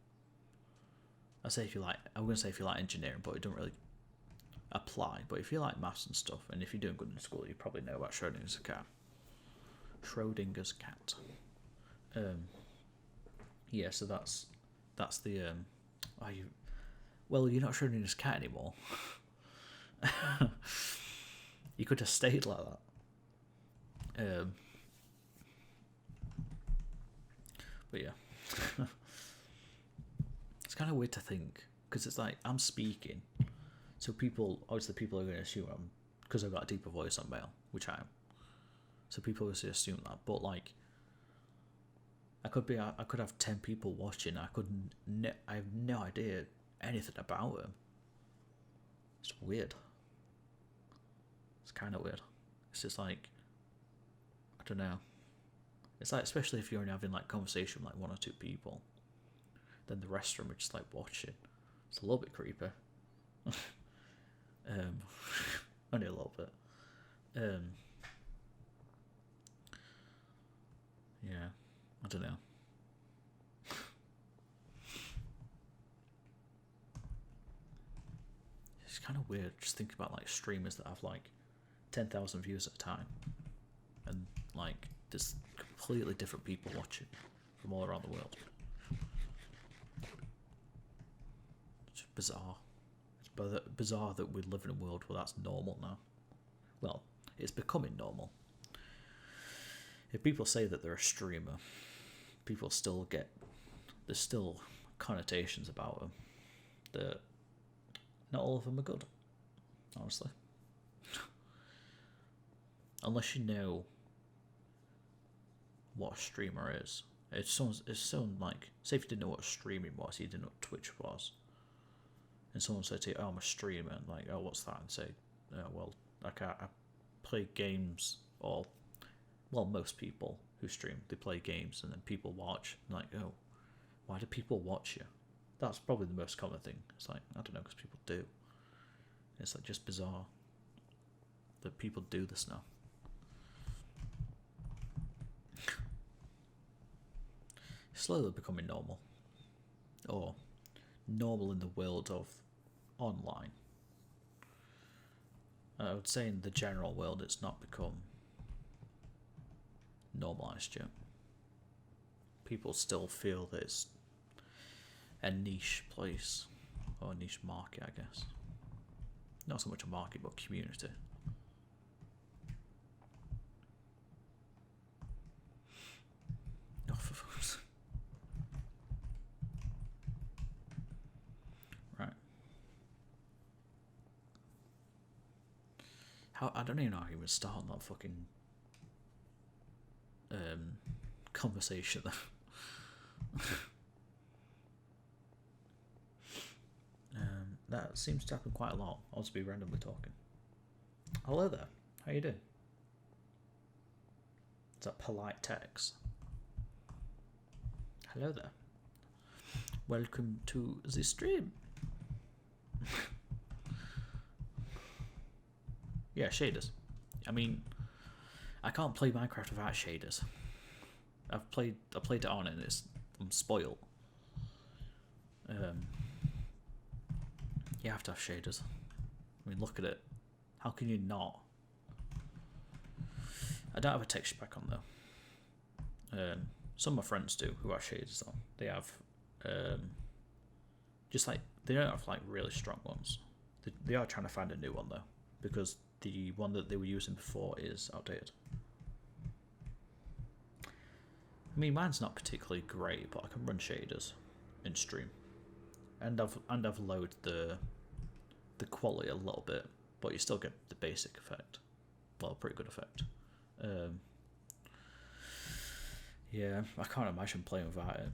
I'm going to say if you like engineering, but it doesn't really apply. But if you like maths and stuff, and if you're doing good in school, you probably know about Schrodinger's cat. Schrodinger's cat. Yeah, so that's the well, you're not showing his cat anymore. You could have stayed like that. But yeah. It's kind of weird to think, because it's like, I'm speaking, so obviously people are going to assume I'm, because I've got a deeper voice on male, which I am. So people obviously assume that, but like, I could have 10 people watching. I have no idea anything about him. It's weird. It's kind of weird. It's just like, I don't know. It's like, especially if you're only having like conversation with like 1 or 2 people, then the rest of them are just like watching. It's a little bit creepy. Only a little bit. Yeah, I don't know. It's kind of weird just thinking about like streamers that have like 10,000 views at a time, and like there's completely different people watching from all around the world. It's bizarre. It's bizarre that we live in a world where that's normal now. Well, it's becoming normal. If people say that they're a streamer, people still there's still connotations about them that not all of them are good, honestly. Unless you know what a streamer is. It's someone like, say if you didn't know what streaming was, you didn't know what Twitch was, and someone said to you, oh, I'm a streamer, and like, oh, what's that? And say, oh, well, like I play games, or, well, most people who stream, they play games, and then people watch, and like, oh, why do people watch you? That's probably the most common thing. It's like, I don't know, because people do. It's like just bizarre that people do this now. Slowly becoming normal, or normal in the world of online. I would say in the general world it's not become normalised yet. People still feel that it's a niche place, or a niche market, I guess. Not so much a market, but community. Oh, for fuck's sake. Right. I don't even know how you would start on that fucking conversation. That seems to happen quite a lot. I'll just be randomly talking. Hello there. How you doing? Is that polite text? Hello there. Welcome to the stream. Yeah, shaders. I mean, I can't play Minecraft without shaders. I played it on and I'm spoiled. You have to have shaders. I mean, look at it. How can you not? I don't have a texture pack on though. Some of my friends do who have shaders on. They have just like, they don't have like really strong ones. They are trying to find a new one though, because the one that they were using before is outdated. I mean, mine's not particularly great, but I can run shaders in stream, and I've lowered the quality a little bit, but you still get the basic effect. Well, pretty good effect. Yeah, I can't imagine playing without it.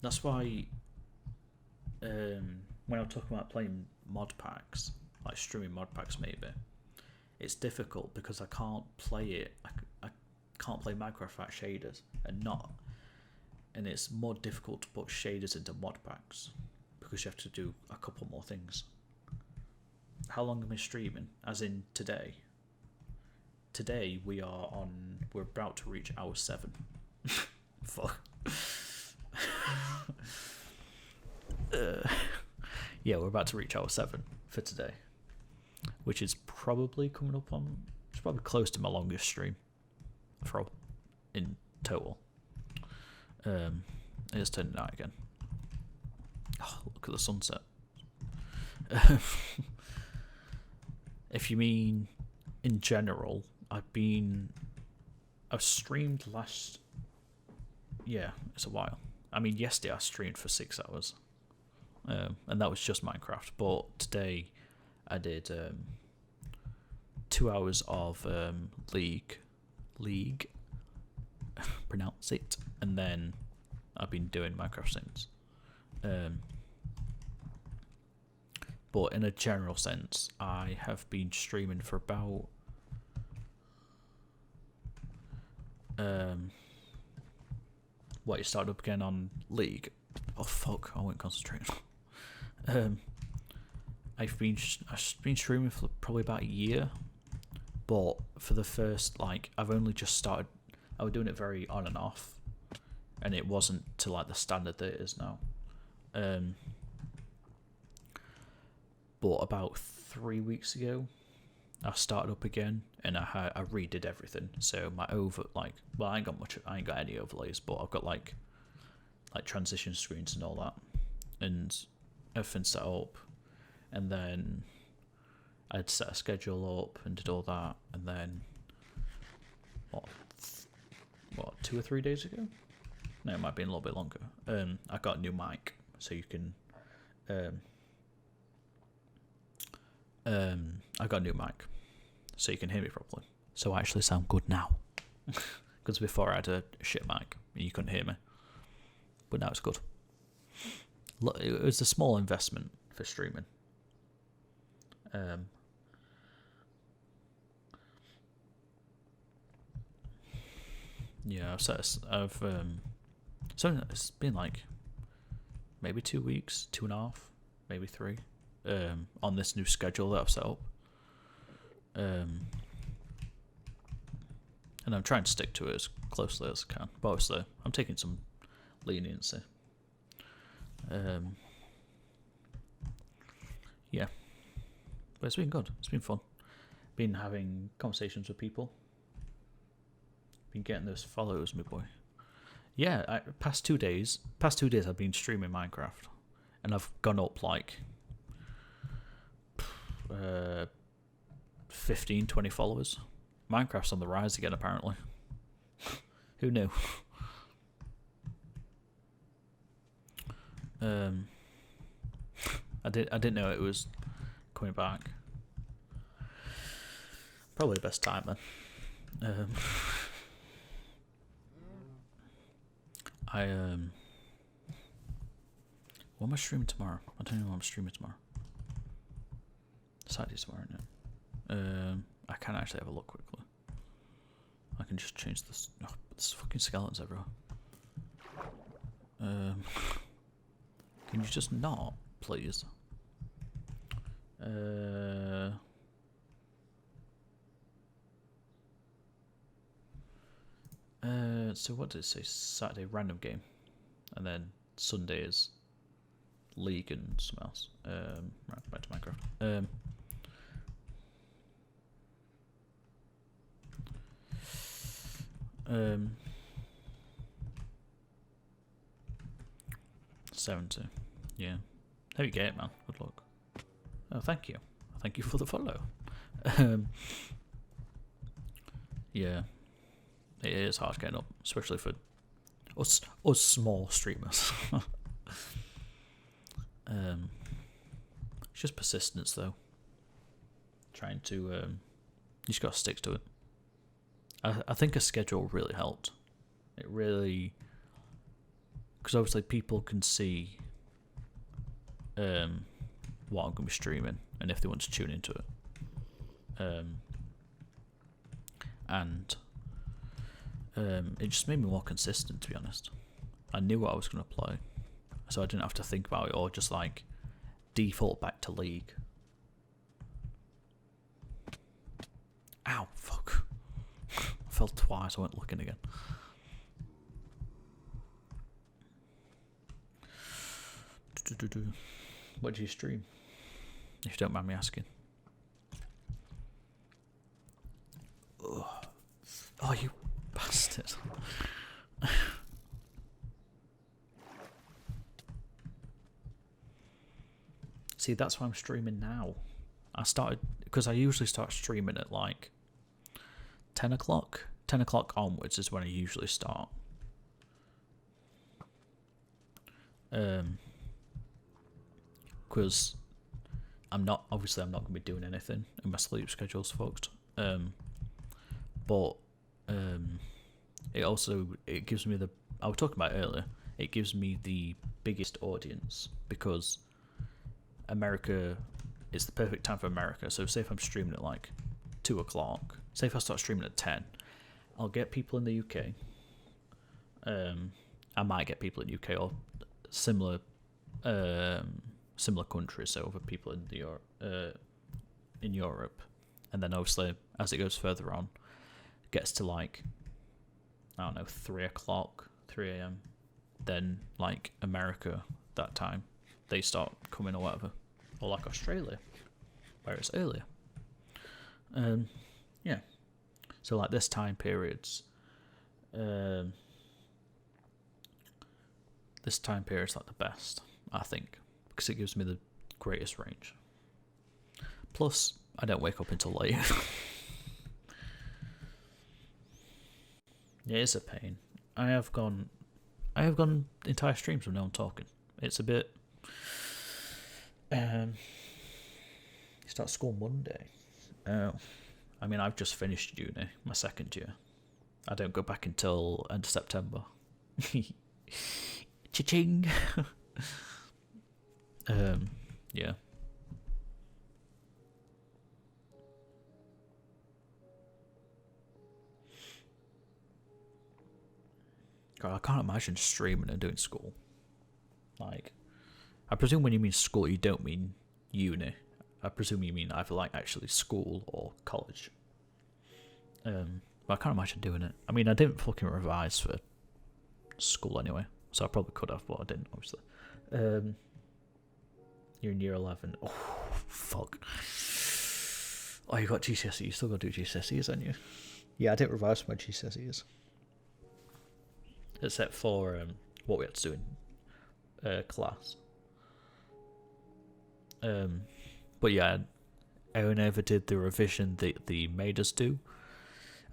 That's why when I'm talking about playing mod packs, like streaming mod packs maybe, it's difficult because I can't play it. I can't play Minecraft without shaders, and it's more difficult to put shaders into mod packs because you have to do a couple more things. How long am I streaming? As in today? Today we're about to reach hour 7. Fuck. Yeah, we're about to reach hour 7 for today, which is probably coming up on. It's probably close to my longest stream, in total. It's turning night again. Oh, look at the sunset. If you mean in general, I've streamed last. Yeah, it's a while. I mean, yesterday I streamed for 6 hours, and that was just Minecraft. But today I did 2 hours of League, pronounce it, and then I've been doing Minecraft since. But in a general sense, I have been streaming for about what, you started up again on League? Oh fuck, I won't concentrate. I've been streaming for probably about a year, but for the first, like, I've only just started. I was doing it very on and off, and it wasn't to like the standard that it is now. But about 3 weeks ago, I started up again, and I redid everything. So my I ain't got any overlays, but I've got like transition screens and all that, and everything set up. And then I'd set a schedule up and did all that, and then what 2 or 3 days ago? No, it might be a little bit longer. I got a new mic, so you can. I got a new mic, so you can hear me properly. So I actually sound good now, because before I had a shit mic, and you couldn't hear me. But now it's good. Look, it was a small investment for streaming. Yeah, so it's been like maybe 2 weeks, 2.5, maybe 3, on this new schedule that I've set up. And I'm trying to stick to it as closely as I can. But obviously, I'm taking some leniency. Yeah. But it's been good. It's been fun. Been having conversations with people. Been getting those follows, my boy. Yeah, past 2 days I've been streaming Minecraft. And I've gone up like 15, 20 followers. Minecraft's on the rise again, apparently. Who knew? I didn't know it was coming back. Probably the best time then. What am I streaming tomorrow? I don't know what I'm streaming tomorrow. Saturday tomorrow, isn't it? I can actually have a look quickly. I can just change this. Oh, there's fucking skeletons everywhere. Can you just not, please? So what did it say? Saturday random game, and then Sunday is League and something else. Right, back to Minecraft. Um, 70. Yeah. How you get it, man? Good luck. Oh, thank you. Thank you for the follow. Yeah. It is hard getting up, especially for us small streamers. It's just persistence, though. Trying to, you just gotta stick to it. I think a schedule really helped. It really, because obviously people can see what I'm going to be streaming and if they want to tune into it. And it just made me more consistent, to be honest. I knew what I was going to play, so I didn't have to think about it or just like default back to League. Ow, fuck. I fell twice, I went looking again. What do you stream? If you don't mind me asking. Oh, you bastard. See, that's why I'm streaming now. I started because I usually start streaming at like 10 o'clock. 10 o'clock onwards is when I usually start. Because I'm not going to be doing anything, and my sleep schedule's fucked. But it gives me I was talking about earlier. It gives me the biggest audience because America is the perfect time for America. So say if I'm streaming at like 2 o'clock, say if I start streaming at 10, I'll get people in the UK. I might get people in UK or similar countries, so other people in Europe, and then obviously as it goes further on, gets to like, I don't know, 3 o'clock, 3 a.m. Then like America, that time they start coming or whatever, or like Australia, where it's earlier. Yeah. So like this time periods, this time period's like the best, I think, because it gives me the greatest range. Plus, I don't wake up until late. Yeah, it's a pain. I have gone entire streams with no one talking. It's a bit. You start school Monday. Oh, I mean, I've just finished uni, my second year. I don't go back until end of September. Cha-ching. Yeah. God, I can't imagine streaming and doing school. Like, I presume when you mean school, you don't mean uni. I presume you mean either like actually school or college. But I can't imagine doing it. I mean, I didn't fucking revise for school anyway, so I probably could have, but I didn't, obviously. You're in year 11. Oh, fuck. Oh, you got GCSE. You still got to do GCSEs, haven't you? Yeah, I didn't revise for my GCSEs. Except for what we had to do in class. But yeah, I never did the revision that they made us do.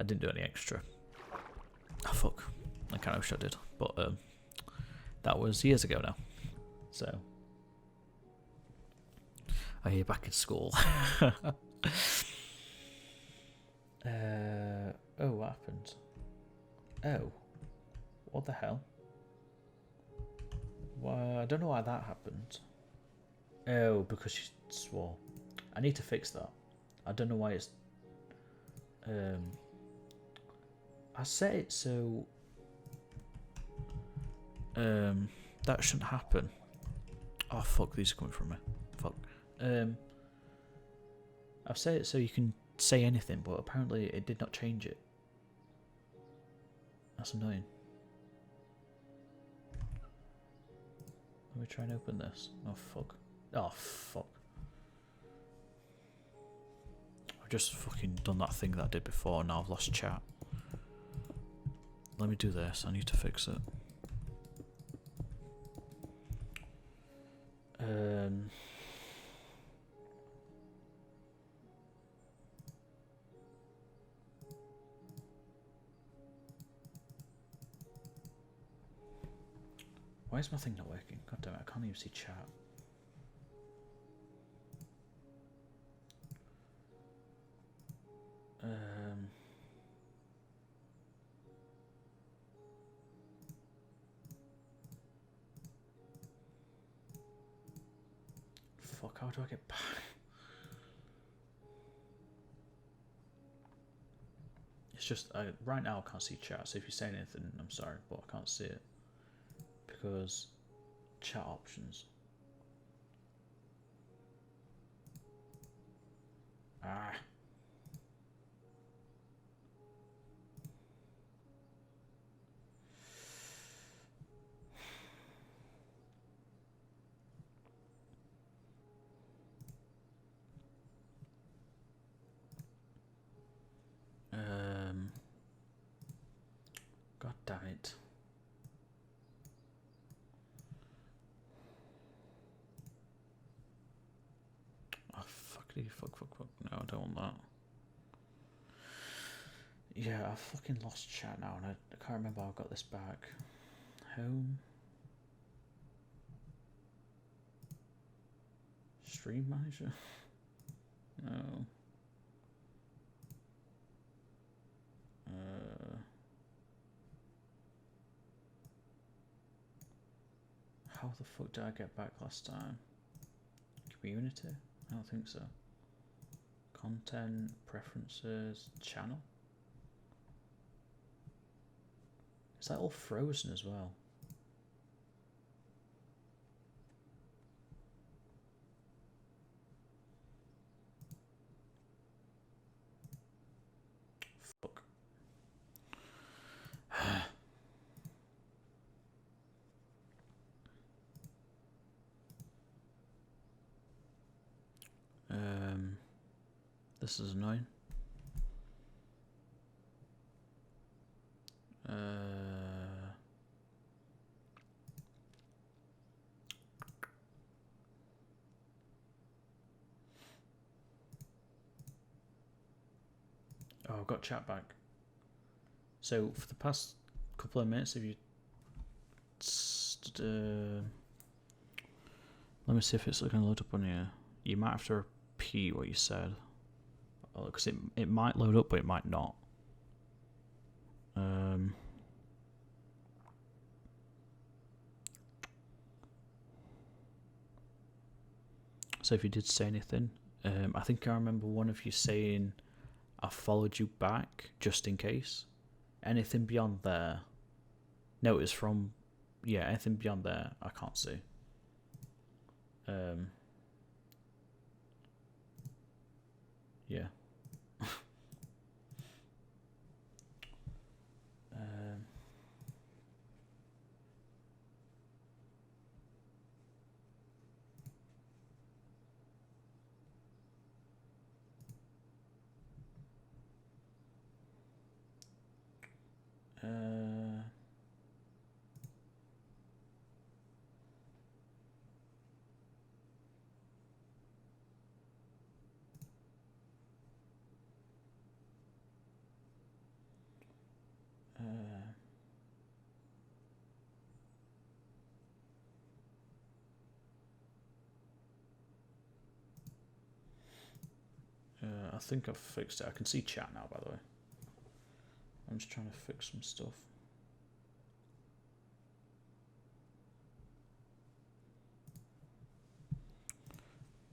I didn't do any extra. Oh, fuck. I kind of wish I did. But that was years ago now. So. Oh, you're back in school. Oh, what happened? Oh. What the hell? Well, I don't know why that happened. Oh, because she swore. I need to fix that. I don't know why it's... I set it so... that shouldn't happen. Oh, fuck, these are coming from me. Fuck. I've set it so you can say anything, but apparently it did not change it. That's annoying. Let me try and open this. Oh, fuck. Oh, fuck. I've just fucking done that thing that I did before, and now I've lost chat. Let me do this. I need to fix it. Why is my thing not working? God damn it, I can't even see chat. Fuck, how do I get back? It's just, right now I can't see chat, so if you say anything, I'm sorry, but I can't see it. Because chat options. Ah. God damn it. Fuckity fuck. No, I don't want that. Yeah, I fucking lost chat now, and I can't remember how I got this back. Home. Stream manager? No. How the fuck did I get back last time? Community? I don't think so. Content, preferences, channel? Is that all frozen as well? Fuck. This is annoying. Oh, I've got chat back. So for the past couple of minutes, if you let me see if it's going to load up on here. You might have to repeat what you said, because it might load up, but it might not. So if you did say anything, I think I remember one of you saying, I followed you back just in case. Anything beyond there? No, it was from, yeah, anything beyond there, I can't see. Yeah. I think I've fixed it. I can see chat now, by the way. I'm just trying to fix some stuff.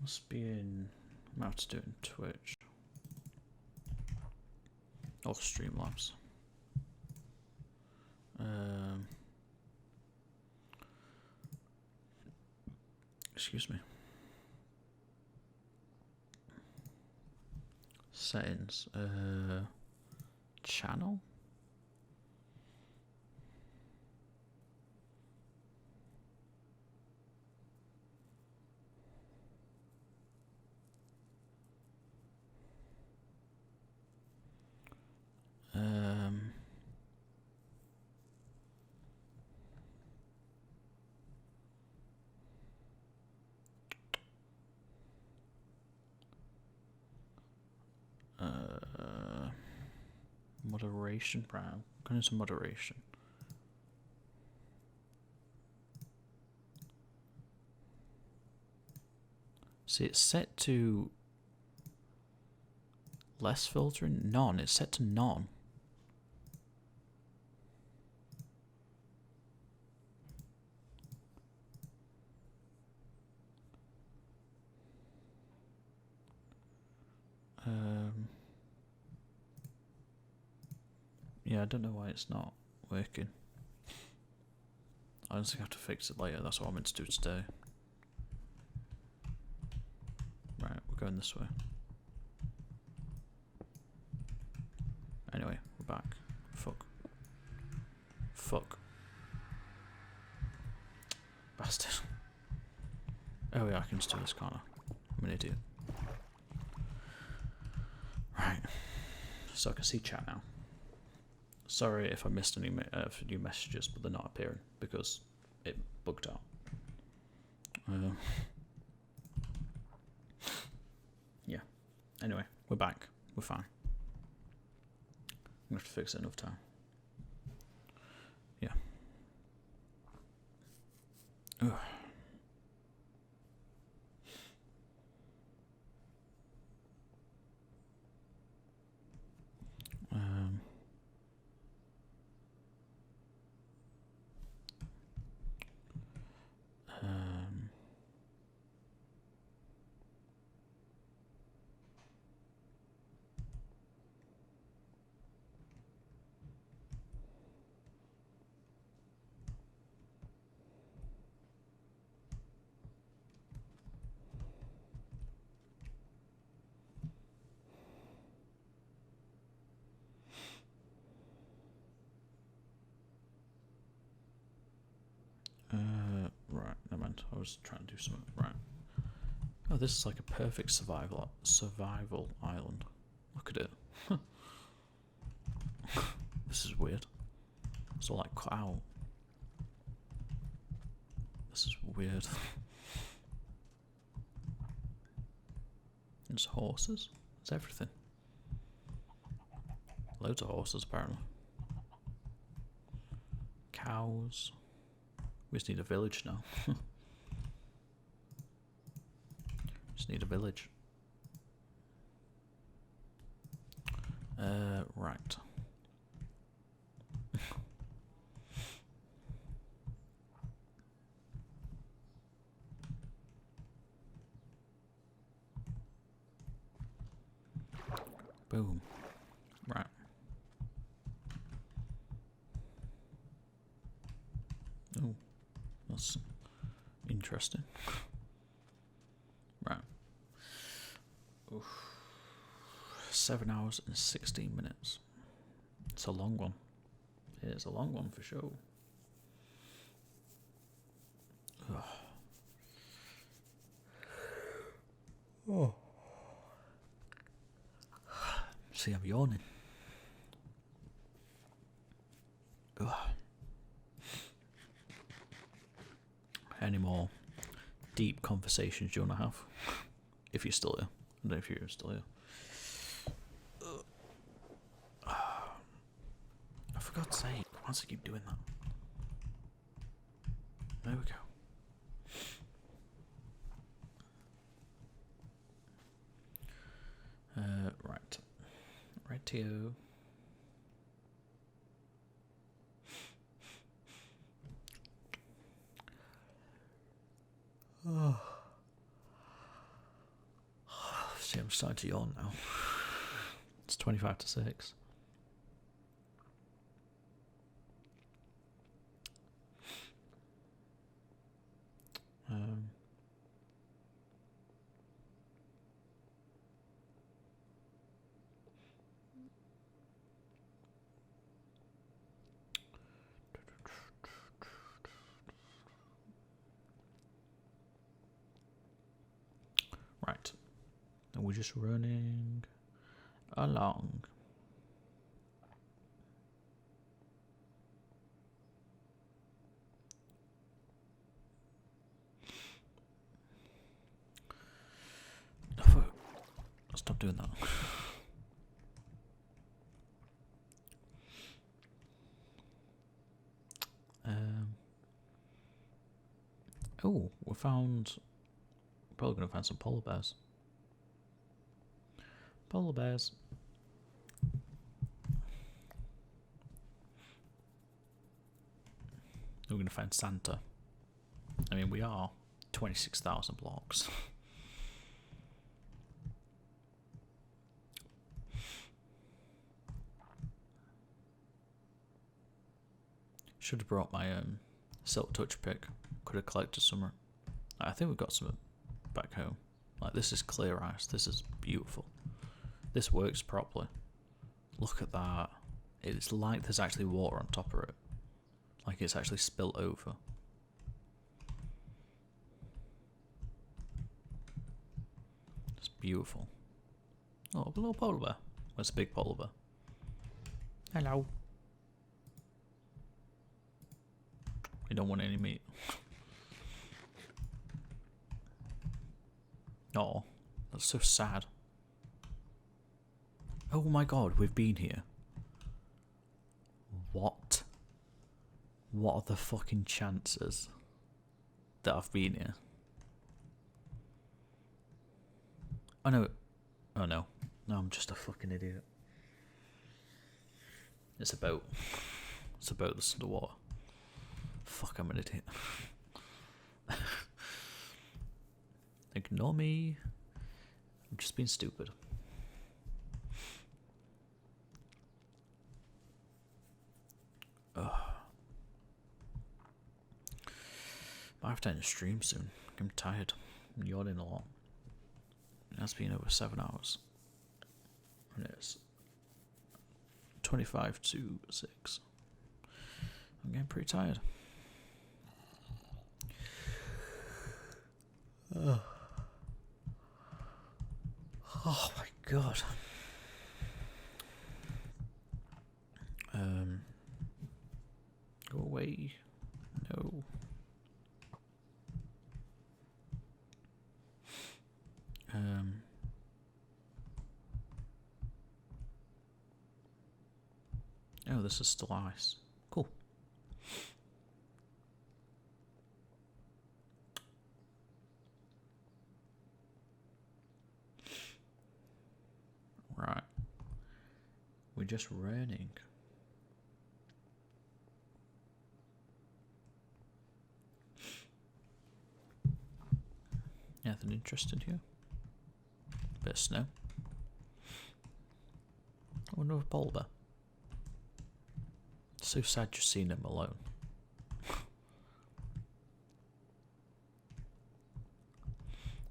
Must be in... I might have to do it in Twitch. Or Streamlabs. Excuse me. Settings. Channel? Moderation, brown. Going into moderation. See, it's set to less filtering. None. It's set to none. Yeah, I don't know why it's not working. I just have to fix it later. That's what I'm meant to do today. Right, we're going this way. Anyway, we're back. Fuck. Fuck. Bastard. Oh yeah, I can just do this, can't I? I'm an idiot. Right. So I can see chat now. Sorry if I missed any new messages, but they're not appearing because it bugged out. Yeah. Anyway, we're back. We're fine. I'm going to have to fix it enough time. Yeah. Ugh. Um, um, right, never mind. I was trying to do something. Right. Oh, this is like a perfect survival island. Look at it. This is weird. It's all like cut out. This is weird. There's horses. There's everything. Loads of horses apparently. Cows. We just need a village now. Just need a village. Right. Boom. Right. Oh, that's interesting. Right. Oof. 7 hours and 16 minutes. It's a long one. It is a long one for sure. Ugh. Oh. See, I'm yawning. Ugh. Any more deep conversations you want to have? If you're still here. I don't know if you're still here. For God's sake, why does it keep doing that? There we go. Right. Rightio. Oh. See, I'm starting to yawn now. It's 25 to 6. Right. And we're just running along. Stop doing that. Oh, we found. Probably gonna find some polar bears. Polar bears. We're gonna find Santa. I mean, we are 26,000 blocks. Should have brought my silk touch pick. Could have collected some. I think we've got some back home. Like, this is clear ice. This is beautiful. This works properly. Look at that. It's like there's actually water on top of it. Like it's actually spilt over. It's beautiful. Oh, a little polar bear. Where's the big polar bear? Hello. You don't want any meat. Oh, that's so sad. Oh my god, we've been here. What? What are the fucking chances that I've been here? Oh no. Oh no. No, I'm just a fucking idiot. It's a boat. It's a boat that's underwater. Fuck, I'm an idiot. Ignore me. I'm just being stupid. Ugh. Might have to end the stream soon. I'm tired. I'm yawning a lot. It has been over 7 hours. And it's 25 to 6. I'm getting pretty tired. Oh my god. Go away. No. Oh, this is still ice. Cool. Right. We're just running. Anything interesting here? Bit of snow. Oh, another polar bear. So sad just seeing him alone.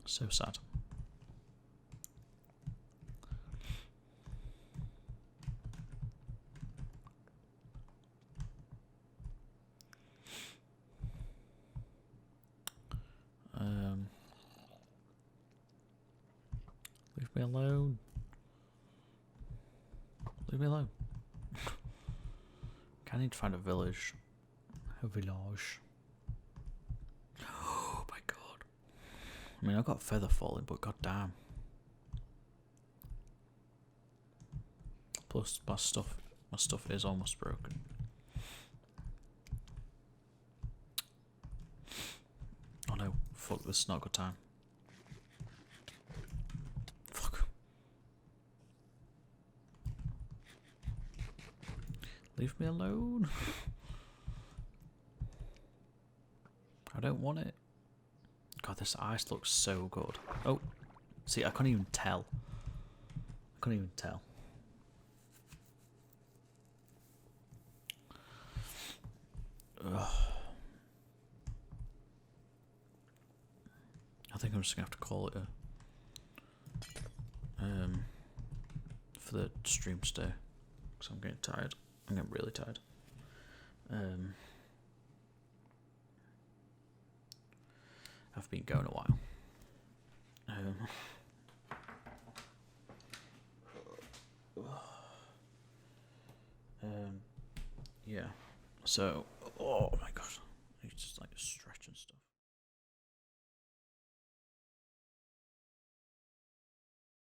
So sad. Leave me alone. Leave me alone. I need to find a village. A village. Oh my god. I mean, I've got feather falling, but goddamn. Plus, my stuff is almost broken. Oh no, fuck, this is not a good time. Fuck. Leave me alone. I don't want it. God, this ice looks so good. Oh, see, I couldn't even tell. I couldn't even tell. Ugh. I think I'm just gonna have to call it a for the stream today because I'm getting tired. I'm getting really tired. I've been going a while. Yeah. So, oh,